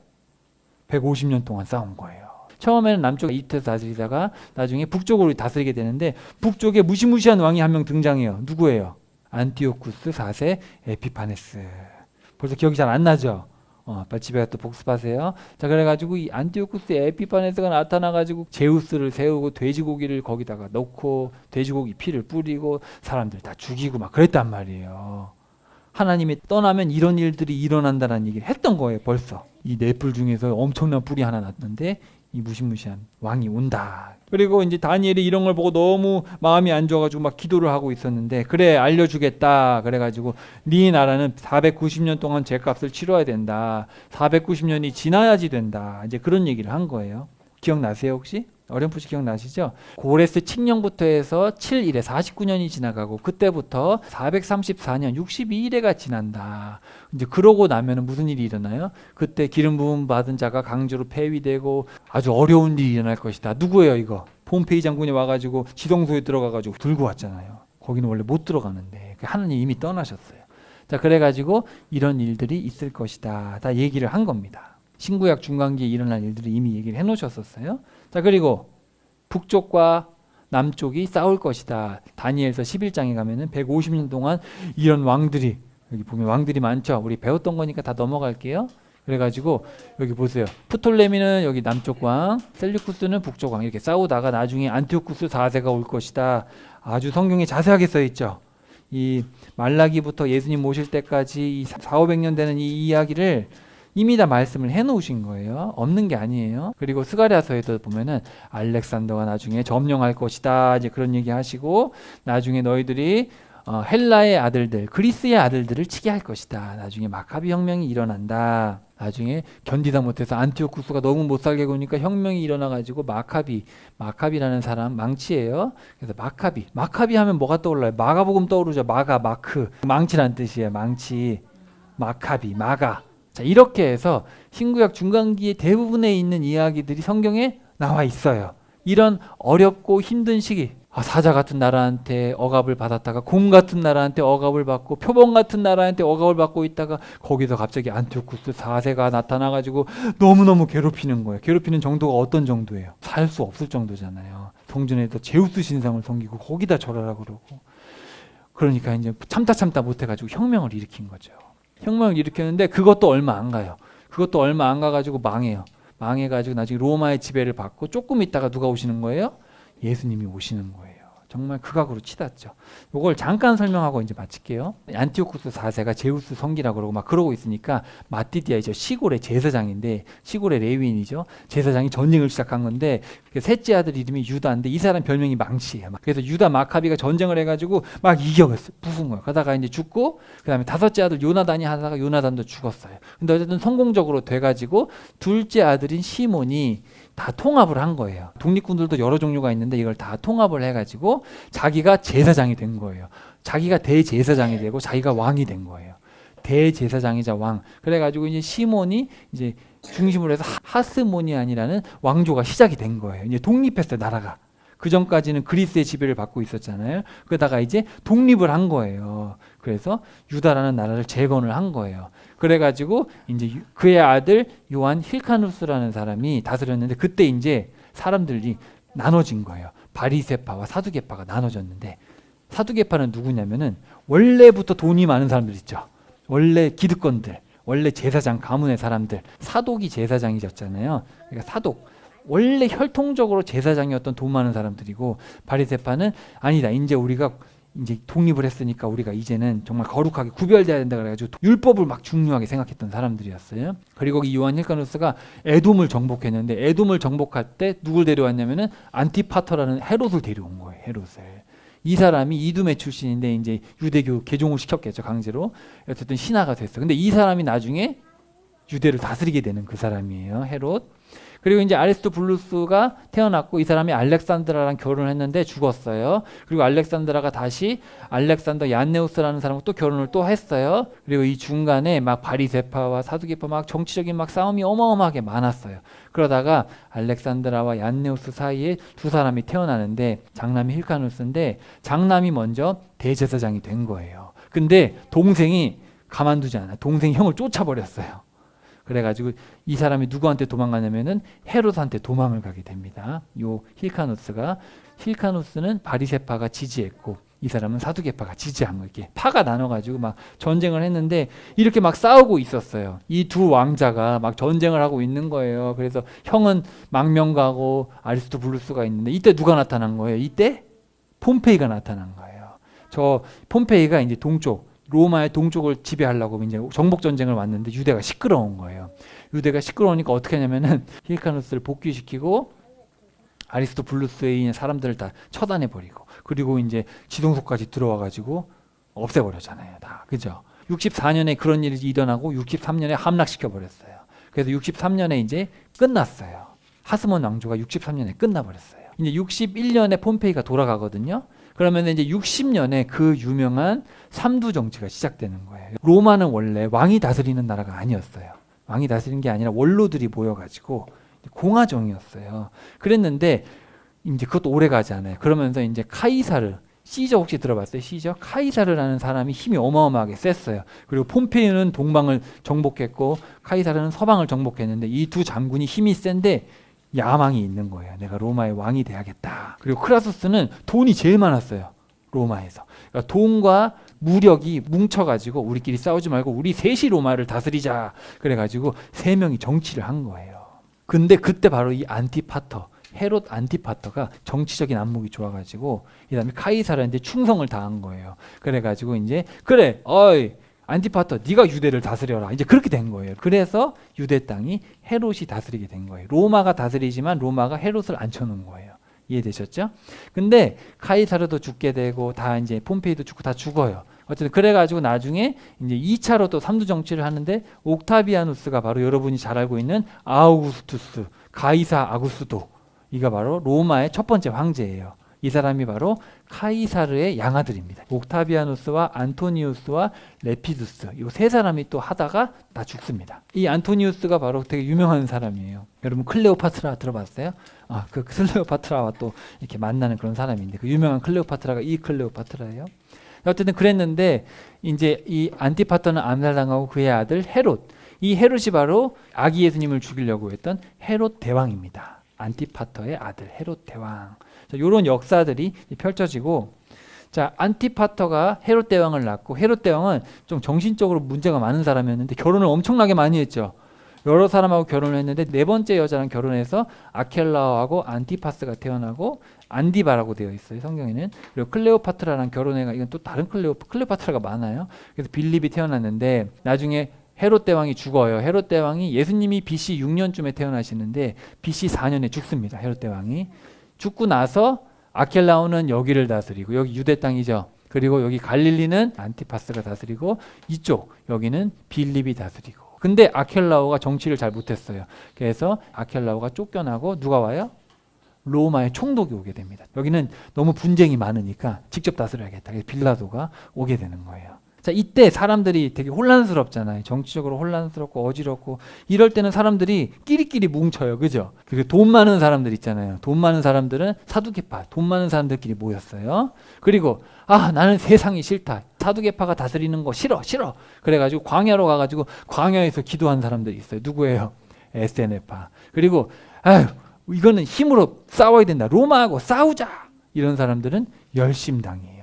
150년 동안 싸운 거예요. 처음에는 남쪽 이집트에서 다스리다가 나중에 북쪽으로 다스리게 되는데 북쪽에 무시무시한 왕이 한 명 등장해요. 누구예요? 안티오쿠스 4세 에피파네스. 벌써 기억이 잘 안 나죠? 빨리 집에 가서 또 복습하세요. 자, 그래가지고 이 안티오쿠스 에피파네스가 나타나가지고 제우스를 세우고 돼지고기를 거기다가 넣고 돼지고기 피를 뿌리고 사람들 다 죽이고 막 그랬단 말이에요. 하나님이 떠나면 이런 일들이 일어난다는 얘기를 했던 거예요, 벌써. 이 4뿔 중에서 엄청난 뿔이 하나 났는데 이 무시무시한 왕이 온다. 그리고 이제 다니엘이 이런 걸 보고 너무 마음이 안 좋아가지고 막 기도를 하고 있었는데 그래 알려주겠다. 그래가지고 네 나라는 490년 동안 죄값을 치러야 된다. 490년이 지나야지 된다. 이제 그런 얘기를 한 거예요. 기억나세요 혹시? 어렴풋이 기억나시죠? 고레스 칙령부터 해서 7일에 49년이 지나가고 그때부터 434년 62일에가 지난다. 이제 그러고 나면은 무슨 일이 일어나요? 그때 기름 부음 받은 자가 강제로 폐위되고 아주 어려운 일이 일어날 것이다. 누구예요 이거? 폼페이 장군이 와가지고 지성소에 들어가가지고 들고 왔잖아요. 거기는 원래 못 들어가는데 하나님 이미 떠나셨어요. 자, 그래가지고 이런 일들이 있을 것이다. 다 얘기를 한 겁니다. 신구약 중간기에 일어날 일들을 이미 얘기를 해놓으셨었어요. 자, 그리고 북쪽과 남쪽이 싸울 것이다. 다니엘서 11장에 가면은 150년 동안 이런 왕들이, 여기 보면 왕들이 많죠. 우리 배웠던 거니까 다 넘어갈게요. 그래가지고 여기 보세요. 프톨레미는 여기 남쪽 왕, 셀류쿠스는 북쪽 왕, 이렇게 싸우다가 나중에 안티오쿠스 4세가 올 것이다. 아주 성경에 자세하게 써 있죠. 이 말라기부터 예수님 오실 때까지 이 400~500년 되는 이 이야기를 이미 다 말씀을 해놓으신 거예요. 없는 게 아니에요. 그리고 스가랴서에도 보면은 알렉산더가 나중에 점령할 것이다. 이제 그런 얘기 하시고, 나중에 너희들이 헬라의 아들들, 그리스의 아들들을 치게 할 것이다. 나중에 마카비 혁명이 일어난다. 나중에 견디다 못해서 안티오쿠스가 너무 못 살게 구니까 혁명이 일어나가지고 마카비라는 사람 망치예요. 그래서 마카비 하면 뭐가 떠올라요? 마가복음 떠오르죠. 마크, 망치란 뜻이에요. 망치, 마카비, 마가. 자, 이렇게 해서 신구약 중간기의 대부분에 있는 이야기들이 성경에 나와 있어요. 이런 어렵고 힘든 시기, 사자 같은 나라한테 억압을 받았다가 곰 같은 나라한테 억압을 받고 표범 같은 나라한테 억압을 받고 있다가 거기서 갑자기 안티오쿠스 4세가 나타나가지고 너무너무 괴롭히는 거예요. 괴롭히는 정도가 어떤 정도예요? 살 수 없을 정도잖아요. 성전에도 제우스 신상을 섬기고 거기다 절하라 그러고. 그러니까 이제 참다 못해가지고 혁명을 일으킨 거죠. 혁명을 일으켰는데 그것도 얼마 안 가요. 그것도 얼마 안 가가지고 망해요. 망해가지고 나중에 로마의 지배를 받고 조금 있다가 누가 오시는 거예요? 예수님이 오시는 거예요. 정말 극악으로 치닫죠. 이걸 잠깐 설명하고 이제 마칠게요. 안티오쿠스 4세가 제우스 성기라고 그러고 막 그러고 있으니까 마띠디아이죠. 시골의 제사장인데, 시골의 레위인이죠. 제사장이 전쟁을 시작한 건데, 셋째 아들 이름이 유다인데 이 사람 별명이 망치예요. 그래서 유다 마카비가 전쟁을 해가지고 막 이겨갔어요. 부순 거예요. 그러다가 이제 죽고, 그 다음에 다섯째 아들 요나단이 하다가 요나단도 죽었어요. 근데 어쨌든 성공적으로 돼가지고 둘째 아들인 시몬이 다 통합을 한 거예요. 독립군들도 여러 종류가 있는데 이걸 다 통합을 해가지고 자기가 제사장이 된 거예요. 자기가 대제사장이 되고 자기가 왕이 된 거예요. 대제사장이자 왕. 그래가지고 이제 시몬이 이제 중심으로 해서 하스모니안이라는 왕조가 시작이 된 거예요. 이제 독립했어요, 나라가. 그 전까지는 그리스의 지배를 받고 있었잖아요. 그러다가 이제 독립을 한 거예요. 그래서 유다라는 나라를 재건을 한 거예요. 그래가지고 이제 그의 아들 요한 힐카누스라는 사람이 다스렸는데, 그때 이제 사람들이 나눠진 거예요. 바리새파와 사두개파가 나눠졌는데, 사두개파는 누구냐면은 원래부터 돈이 많은 사람들 있죠. 원래 기득권들, 원래 제사장 가문의 사람들, 사독이 제사장이었잖아요. 그러니까 사독. 원래 혈통적으로 제사장이었던 돈 많은 사람들이고, 바리새파는 아니다, 이제 우리가 이제 독립을 했으니까 우리가 이제는 정말 거룩하게 구별돼야 된다 그래가지고 율법을 막 중요하게 생각했던 사람들이었어요. 그리고 이 요한 힐카누스가 에돔을 정복했는데, 에돔을 정복할 때 누굴 데려왔냐면은 안티파터라는 헤롯을 데려온 거예요. 헤롯을. 이 사람이 이두메 출신인데 이제 유대교 개종을 시켰겠죠, 강제로. 어쨌든 신하가 됐어. 근데 이 사람이 나중에 유대를 다스리게 되는 그 사람이에요, 헤롯. 그리고 이제 아리스토블루스가 태어났고, 이 사람이 알렉산드라랑 결혼을 했는데 죽었어요. 그리고 알렉산드라가 다시 알렉산더 얀네우스라는 사람과 또 결혼을 또 했어요. 그리고 이 중간에 막 바리새파와 사두개파 막 정치적인 막 싸움이 어마어마하게 많았어요. 그러다가 알렉산드라와 얀네우스 사이에 두 사람이 태어나는데, 장남이 힐카누스인데 장남이 먼저 대제사장이 된 거예요. 근데 동생이 가만두지 않아요. 동생이 형을 쫓아버렸어요. 그래가지고 이 사람이 누구한테 도망가냐면은 헤롯한테 도망을 가게 됩니다. 요 힐카누스는 바리새파가 지지했고, 이 사람은 사두개파가 지지한 거. 이렇게 파가 나눠가지고 막 전쟁을 했는데, 이렇게 막 싸우고 있었어요. 이 두 왕자가 막 전쟁을 하고 있는 거예요. 그래서 형은 망명가고 아리스토블루스가 있는데, 이때 누가 나타난 거예요? 이때 폼페이가 나타난 거예요. 저 폼페이가 이제 동쪽, 로마의 동쪽을 지배하려고 이제 정복 전쟁을 왔는데 유대가 시끄러운 거예요. 유대가 시끄러우니까 어떻게 하냐면은 힐카누스를 복귀시키고 아리스토블루스의 사람들을 다 처단해 버리고, 그리고 이제 지동소까지 들어와 가지고 없애 버렸잖아요, 다. 그죠? 64년에 그런 일이 일어나고 63년에 함락시켜 버렸어요. 그래서 63년에 이제 끝났어요. 하스몬 왕조가 63년에 끝나 버렸어요. 이제 61년에 폼페이가 돌아가거든요. 그러면 이제 60년에 그 유명한 삼두 정치가 시작되는 거예요. 로마는 원래 왕이 다스리는 나라가 아니었어요. 왕이 다스리는 게 아니라 원로들이 모여가지고 공화정이었어요. 그랬는데 이제 그것도 오래 가지 않아요. 그러면서 이제 카이사르, 시저 혹시 들어봤어요? 시저? 카이사르라는 사람이 힘이 어마어마하게 셌어요. 그리고 폼페이오는 동방을 정복했고 카이사르는 서방을 정복했는데 이 두 장군이 힘이 센데 야망이 있는 거예요. 내가 로마의 왕이 돼야겠다. 그리고 크라수스는 돈이 제일 많았어요. 로마에서. 그러니까 돈과 무력이 뭉쳐가지고 우리끼리 싸우지 말고 우리 셋이 로마를 다스리자. 그래가지고 세 명이 정치를 한 거예요. 근데 그때 바로 이 안티파터, 헤롯 안티파터가 정치적인 안목이 좋아가지고 이 다음에 카이사르한테 충성을 다한 거예요. 그래가지고 이제 그래, 어이 안티파터 네가 유대를 다스려라. 이제 그렇게 된 거예요. 그래서 유대 땅이 헤롯이 다스리게 된 거예요. 로마가 다스리지만 로마가 헤롯을 앉혀놓은 거예요. 이해되셨죠? 근데 카이사르도 죽게 되고 다 이제 폼페이도 죽고 다 죽어요. 어쨌든 그래가지고 나중에 이제 2차로 또 삼두 정치를 하는데 옥타비아누스가 바로 여러분이 잘 알고 있는 아우구스투스, 가이사 아구스도, 이가 바로 로마의 첫 번째 황제예요. 이 사람이 바로 카이사르의 양아들입니다. 옥타비아누스와 안토니우스와 레피두스, 이 세 사람이 또 하다가 다 죽습니다. 이 안토니우스가 바로 되게 유명한 사람이에요. 여러분 클레오파트라 들어봤어요? 그 클레오파트라와 또 이렇게 만나는 그런 사람인데 그 유명한 클레오파트라가 이 클레오파트라예요. 어쨌든 그랬는데 이제 이 안티파터는 암살당하고 그의 아들 헤롯, 이 헤롯이 바로 아기 예수님을 죽이려고 했던 헤롯 대왕입니다. 안티파터의 아들 헤롯 대왕. 이런 역사들이 펼쳐지고, 자 안티파터가 헤롯 대왕을 낳고, 헤롯 대왕은 좀 정신적으로 문제가 많은 사람이었는데 결혼을 엄청나게 많이 했죠. 여러 사람하고 결혼을 했는데 네 번째 여자랑 결혼해서 아켈라오하고 안티파스가 태어나고, 안디바라고 되어 있어요 성경에는. 그리고 클레오파트라랑 결혼해가, 이건 또 다른 클레오파트라가 많아요. 그래서 빌립이 태어났는데 나중에 헤롯 대왕이 죽어요. 헤롯 대왕이 예수님이 BC 6년쯤에 태어나시는데 BC 4년에 죽습니다. 헤롯 대왕이 죽고 나서 아켈라오는 여기를 다스리고, 여기 유대 땅이죠. 그리고 여기 갈릴리는 안티파스가 다스리고, 이쪽 여기는 빌립이 다스리고. 근데 아켈라오가 정치를 잘 못했어요. 그래서 아켈라오가 쫓겨나고 누가 와요? 로마의 총독이 오게 됩니다. 여기는 너무 분쟁이 많으니까 직접 다스려야겠다. 그래서 빌라도가 오게 되는 거예요. 자, 이때 사람들이 되게 혼란스럽잖아요. 정치적으로 혼란스럽고 어지럽고, 이럴 때는 사람들이 끼리끼리 뭉쳐요. 그죠? 그리고 돈 많은 사람들 있잖아요. 돈 많은 사람들은 사두개파, 돈 많은 사람들끼리 모였어요. 그리고 나는 세상이 싫다. 사두개파가 다스리는 거 싫어. 그래가지고 광야로 가가지고 광야에서 기도한 사람들이 있어요. 누구예요? SNF파. 그리고 이거는 힘으로 싸워야 된다. 로마하고 싸우자. 이런 사람들은 열심당이에요.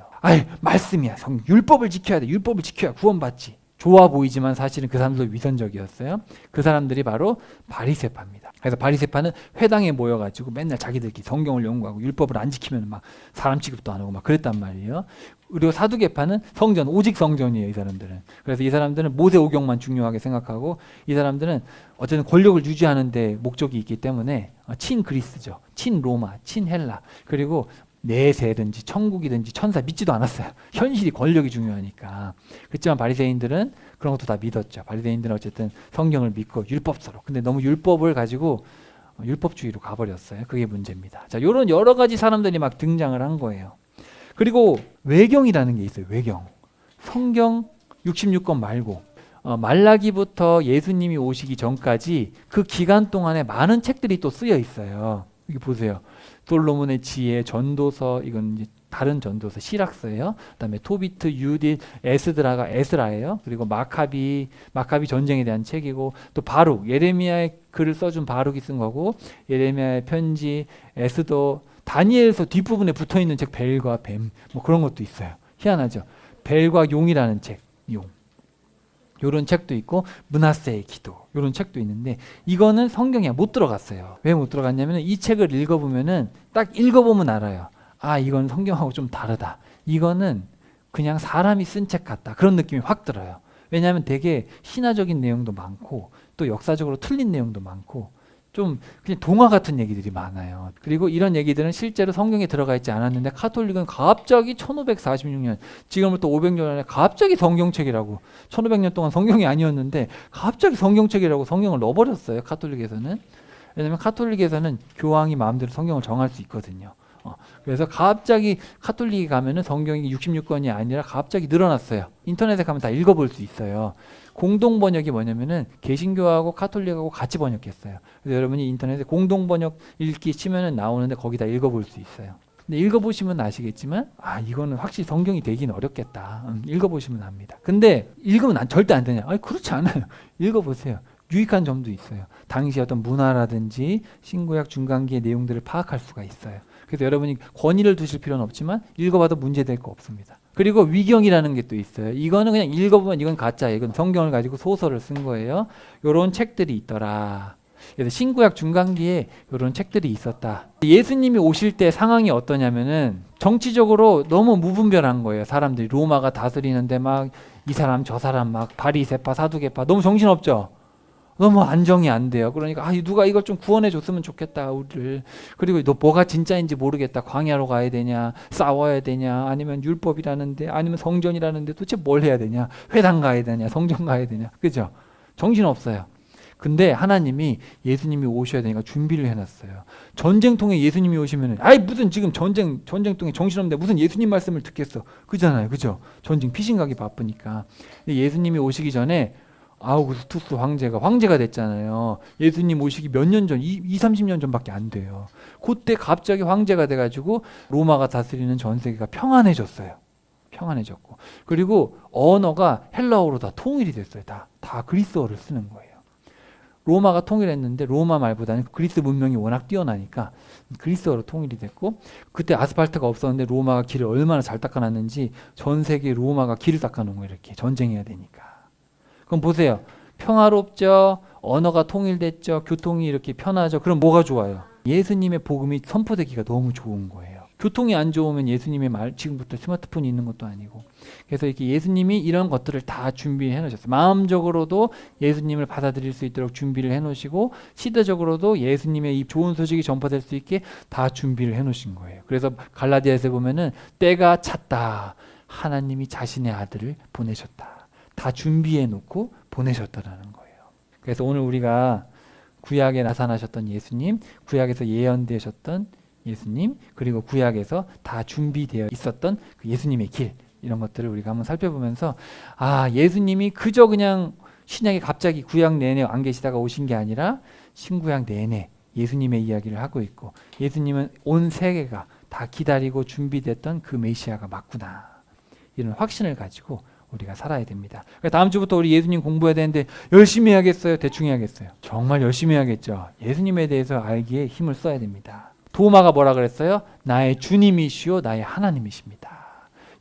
말씀이야. 율법을 지켜야 돼. 율법을 지켜야 구원받지. 좋아 보이지만 사실은 그 사람들도 위선적이었어요. 그 사람들이 바로 바리새파입니다. 그래서 바리새파는 회당에 모여가지고 맨날 자기들끼리 성경을 연구하고 율법을 안 지키면 막 사람 취급도 안 하고 막 그랬단 말이에요. 그리고 사두개파는 성전, 오직 성전이에요. 이 사람들은. 그래서 이 사람들은 모세오경만 중요하게 생각하고, 이 사람들은 어쨌든 권력을 유지하는 데 목적이 있기 때문에 친그리스죠. 친로마, 친헬라. 그리고 내세든지 천국이든지 천사 믿지도 않았어요. 현실이 권력이 중요하니까. 그렇지만 바리새인들은 그런 것도 다 믿었죠. 바리새인들은 어쨌든 성경을 믿고 율법서로. 근데 너무 율법을 가지고 율법주의로 가버렸어요. 그게 문제입니다. 자, 이런 여러 가지 사람들이 막 등장을 한 거예요. 그리고 외경이라는 게 있어요. 외경. 성경 66권 말고 말라기부터 예수님이 오시기 전까지 그 기간 동안에 많은 책들이 또 쓰여 있어요. 여기 보세요. 솔로몬의 지혜, 전도서, 이건 이제 다른 전도서, 시락서예요. 그다음에 토비트, 유딧, 에스드라가 에스라예요. 그리고 마카비 전쟁에 대한 책이고, 또 바룩, 예레미야의 글을 써준 바룩이 쓴 거고, 예레미야의 편지, 에스더, 다니엘서 뒷부분에 붙어 있는 책 벨과 뱀, 뭐 그런 것도 있어요. 희한하죠. 벨과 용이라는 책, 용. 요런 책도 있고, 므낫세의 기도, 요런 책도 있는데, 이거는 성경에 못 들어갔어요. 왜 못 들어갔냐면, 이 책을 읽어보면은 딱 읽어보면 알아요. 이건 성경하고 좀 다르다. 이거는 그냥 사람이 쓴 책 같다. 그런 느낌이 확 들어요. 왜냐하면 되게 신화적인 내용도 많고, 또 역사적으로 틀린 내용도 많고, 좀 그냥 동화 같은 얘기들이 많아요. 그리고 이런 얘기들은 실제로 성경에 들어가 있지 않았는데, 카톨릭은 갑자기 1546년, 지금부터 500년 전에 갑자기 성경책이라고, 1500년 동안 성경이 아니었는데 갑자기 성경책이라고 성경을 넣어버렸어요. 카톨릭에서는. 왜냐하면 카톨릭에서는 교황이 마음대로 성경을 정할 수 있거든요. 그래서 갑자기 카톨릭에 가면은 성경이 66권이 아니라 갑자기 늘어났어요. 인터넷에 가면 다 읽어볼 수 있어요. 공동 번역이 뭐냐면은 개신교하고 카톨릭하고 같이 번역했어요. 그래서 여러분이 인터넷에 공동 번역 읽기 치면은 나오는데 거기다 읽어볼 수 있어요. 근데 읽어보시면 아시겠지만 이거는 확실히 성경이 되긴 어렵겠다. 읽어보시면 압니다. 근데 읽으면 절대 안 되냐? 그렇지 않아요. 읽어보세요. 유익한 점도 있어요. 당시 어떤 문화라든지 신구약 중간기의 내용들을 파악할 수가 있어요. 그래서 여러분이 권위를 두실 필요는 없지만 읽어봐도 문제될 거 없습니다. 그리고 위경이라는 게 또 있어요. 이거는 그냥 읽어보면 이건 가짜예요. 이건 성경을 가지고 소설을 쓴 거예요. 이런 책들이 있더라. 그래서 신구약 중간기에 이런 책들이 있었다. 예수님이 오실 때 상황이 어떠냐면은 정치적으로 너무 무분별한 거예요. 사람들이 로마가 다스리는데 막 이 사람 저 사람 막 바리새파 사두개파 너무 정신없죠. 너무 안정이 안 돼요. 그러니까 누가 이걸 좀 구원해 줬으면 좋겠다 우리를. 그리고 너 뭐가 진짜인지 모르겠다. 광야로 가야 되냐, 싸워야 되냐, 아니면 율법이라는데, 아니면 성전이라는데 도대체 뭘 해야 되냐, 회당 가야 되냐, 성전 가야 되냐, 그죠? 정신 없어요. 근데 하나님이 예수님이 오셔야 되니까 준비를 해놨어요. 전쟁통에 예수님이 오시면은 무슨 지금 전쟁통에 정신없는데 무슨 예수님 말씀을 듣겠어, 그잖아요, 그죠? 전쟁 피신 가기 바쁘니까. 근데 예수님이 오시기 전에 아우구스투스 황제가 됐잖아요. 예수님 오시기 몇 년 전, 30년 전밖에 안 돼요. 그때 갑자기 황제가 돼가지고 로마가 다스리는 전 세계가 평안해졌어요. 평안해졌고, 그리고 언어가 헬라어로 다 통일이 됐어요. 다 그리스어를 쓰는 거예요. 로마가 통일했는데 로마 말보다는 그리스 문명이 워낙 뛰어나니까 그리스어로 통일이 됐고, 그때 아스팔트가 없었는데 로마가 길을 얼마나 잘 닦아놨는지 전 세계 로마가 길을 닦아놓은 거예요. 이렇게 전쟁해야 되니까. 그럼 보세요. 평화롭죠. 언어가 통일됐죠. 교통이 이렇게 편하죠. 그럼 뭐가 좋아요? 예수님의 복음이 선포되기가 너무 좋은 거예요. 교통이 안 좋으면 예수님의 지금부터 스마트폰이 있는 것도 아니고. 그래서 이렇게 예수님이 이런 것들을 다 준비해 놓으셨어요. 마음적으로도 예수님을 받아들일 수 있도록 준비를 해 놓으시고, 시대적으로도 예수님의 이 좋은 소식이 전파될 수 있게 다 준비를 해 놓으신 거예요. 그래서 갈라디아에서 보면은 때가 찼다. 하나님이 자신의 아들을 보내셨다. 다 준비해 놓고 보내셨다라는 거예요. 그래서 오늘 우리가 구약에 나타나셨던 예수님, 구약에서 예언되셨던 예수님, 그리고 구약에서 다 준비되어 있었던 그 예수님의 길, 이런 것들을 우리가 한번 살펴보면서 예수님이 그저 그냥 신약에 갑자기 구약 내내 안 계시다가 오신 게 아니라 신구약 내내 예수님의 이야기를 하고 있고, 예수님은 온 세계가 다 기다리고 준비됐던 그 메시아가 맞구나, 이런 확신을 가지고 우리가 살아야 됩니다. 다음 주부터 우리 예수님 공부해야 되는데 열심히 해야겠어요? 대충 해야겠어요? 정말 열심히 해야겠죠. 예수님에 대해서 알기에 힘을 써야 됩니다. 도마가 뭐라 그랬어요? 나의 주님이시오 나의 하나님이십니다.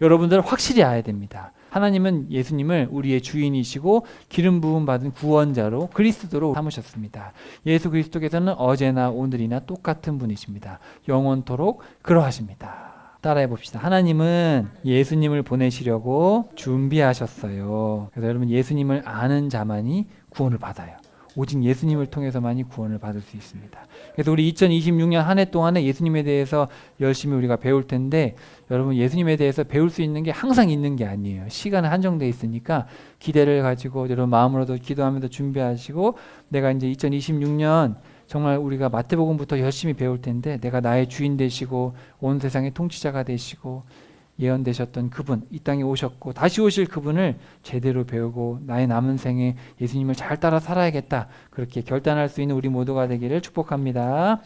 여러분들 확실히 알아야 됩니다. 하나님은 예수님을 우리의 주인이시고 기름 부음 받은 구원자로 그리스도로 삼으셨습니다. 예수 그리스도께서는 어제나 오늘이나 똑같은 분이십니다. 영원토록 그러하십니다. 따라해 봅시다. 하나님은 예수님을 보내시려고 준비하셨어요. 그래서 여러분, 예수님을 아는 자만이 구원을 받아요. 오직 예수님을 통해서만이 구원을 받을 수 있습니다. 그래서 우리 2026년 한 해 동안에 예수님에 대해서 열심히 우리가 배울 텐데, 여러분, 예수님에 대해서 배울 수 있는 게 항상 있는 게 아니에요. 시간은 한정되어 있으니까 기대를 가지고 여러분 마음으로도 기도하면서 준비하시고, 내가 이제 2026년 정말 우리가 마태복음부터 열심히 배울 텐데, 내가 나의 주인 되시고 온 세상의 통치자가 되시고 예언되셨던 그분, 이 땅에 오셨고 다시 오실 그분을 제대로 배우고 나의 남은 생에 예수님을 잘 따라 살아야겠다, 그렇게 결단할 수 있는 우리 모두가 되기를 축복합니다.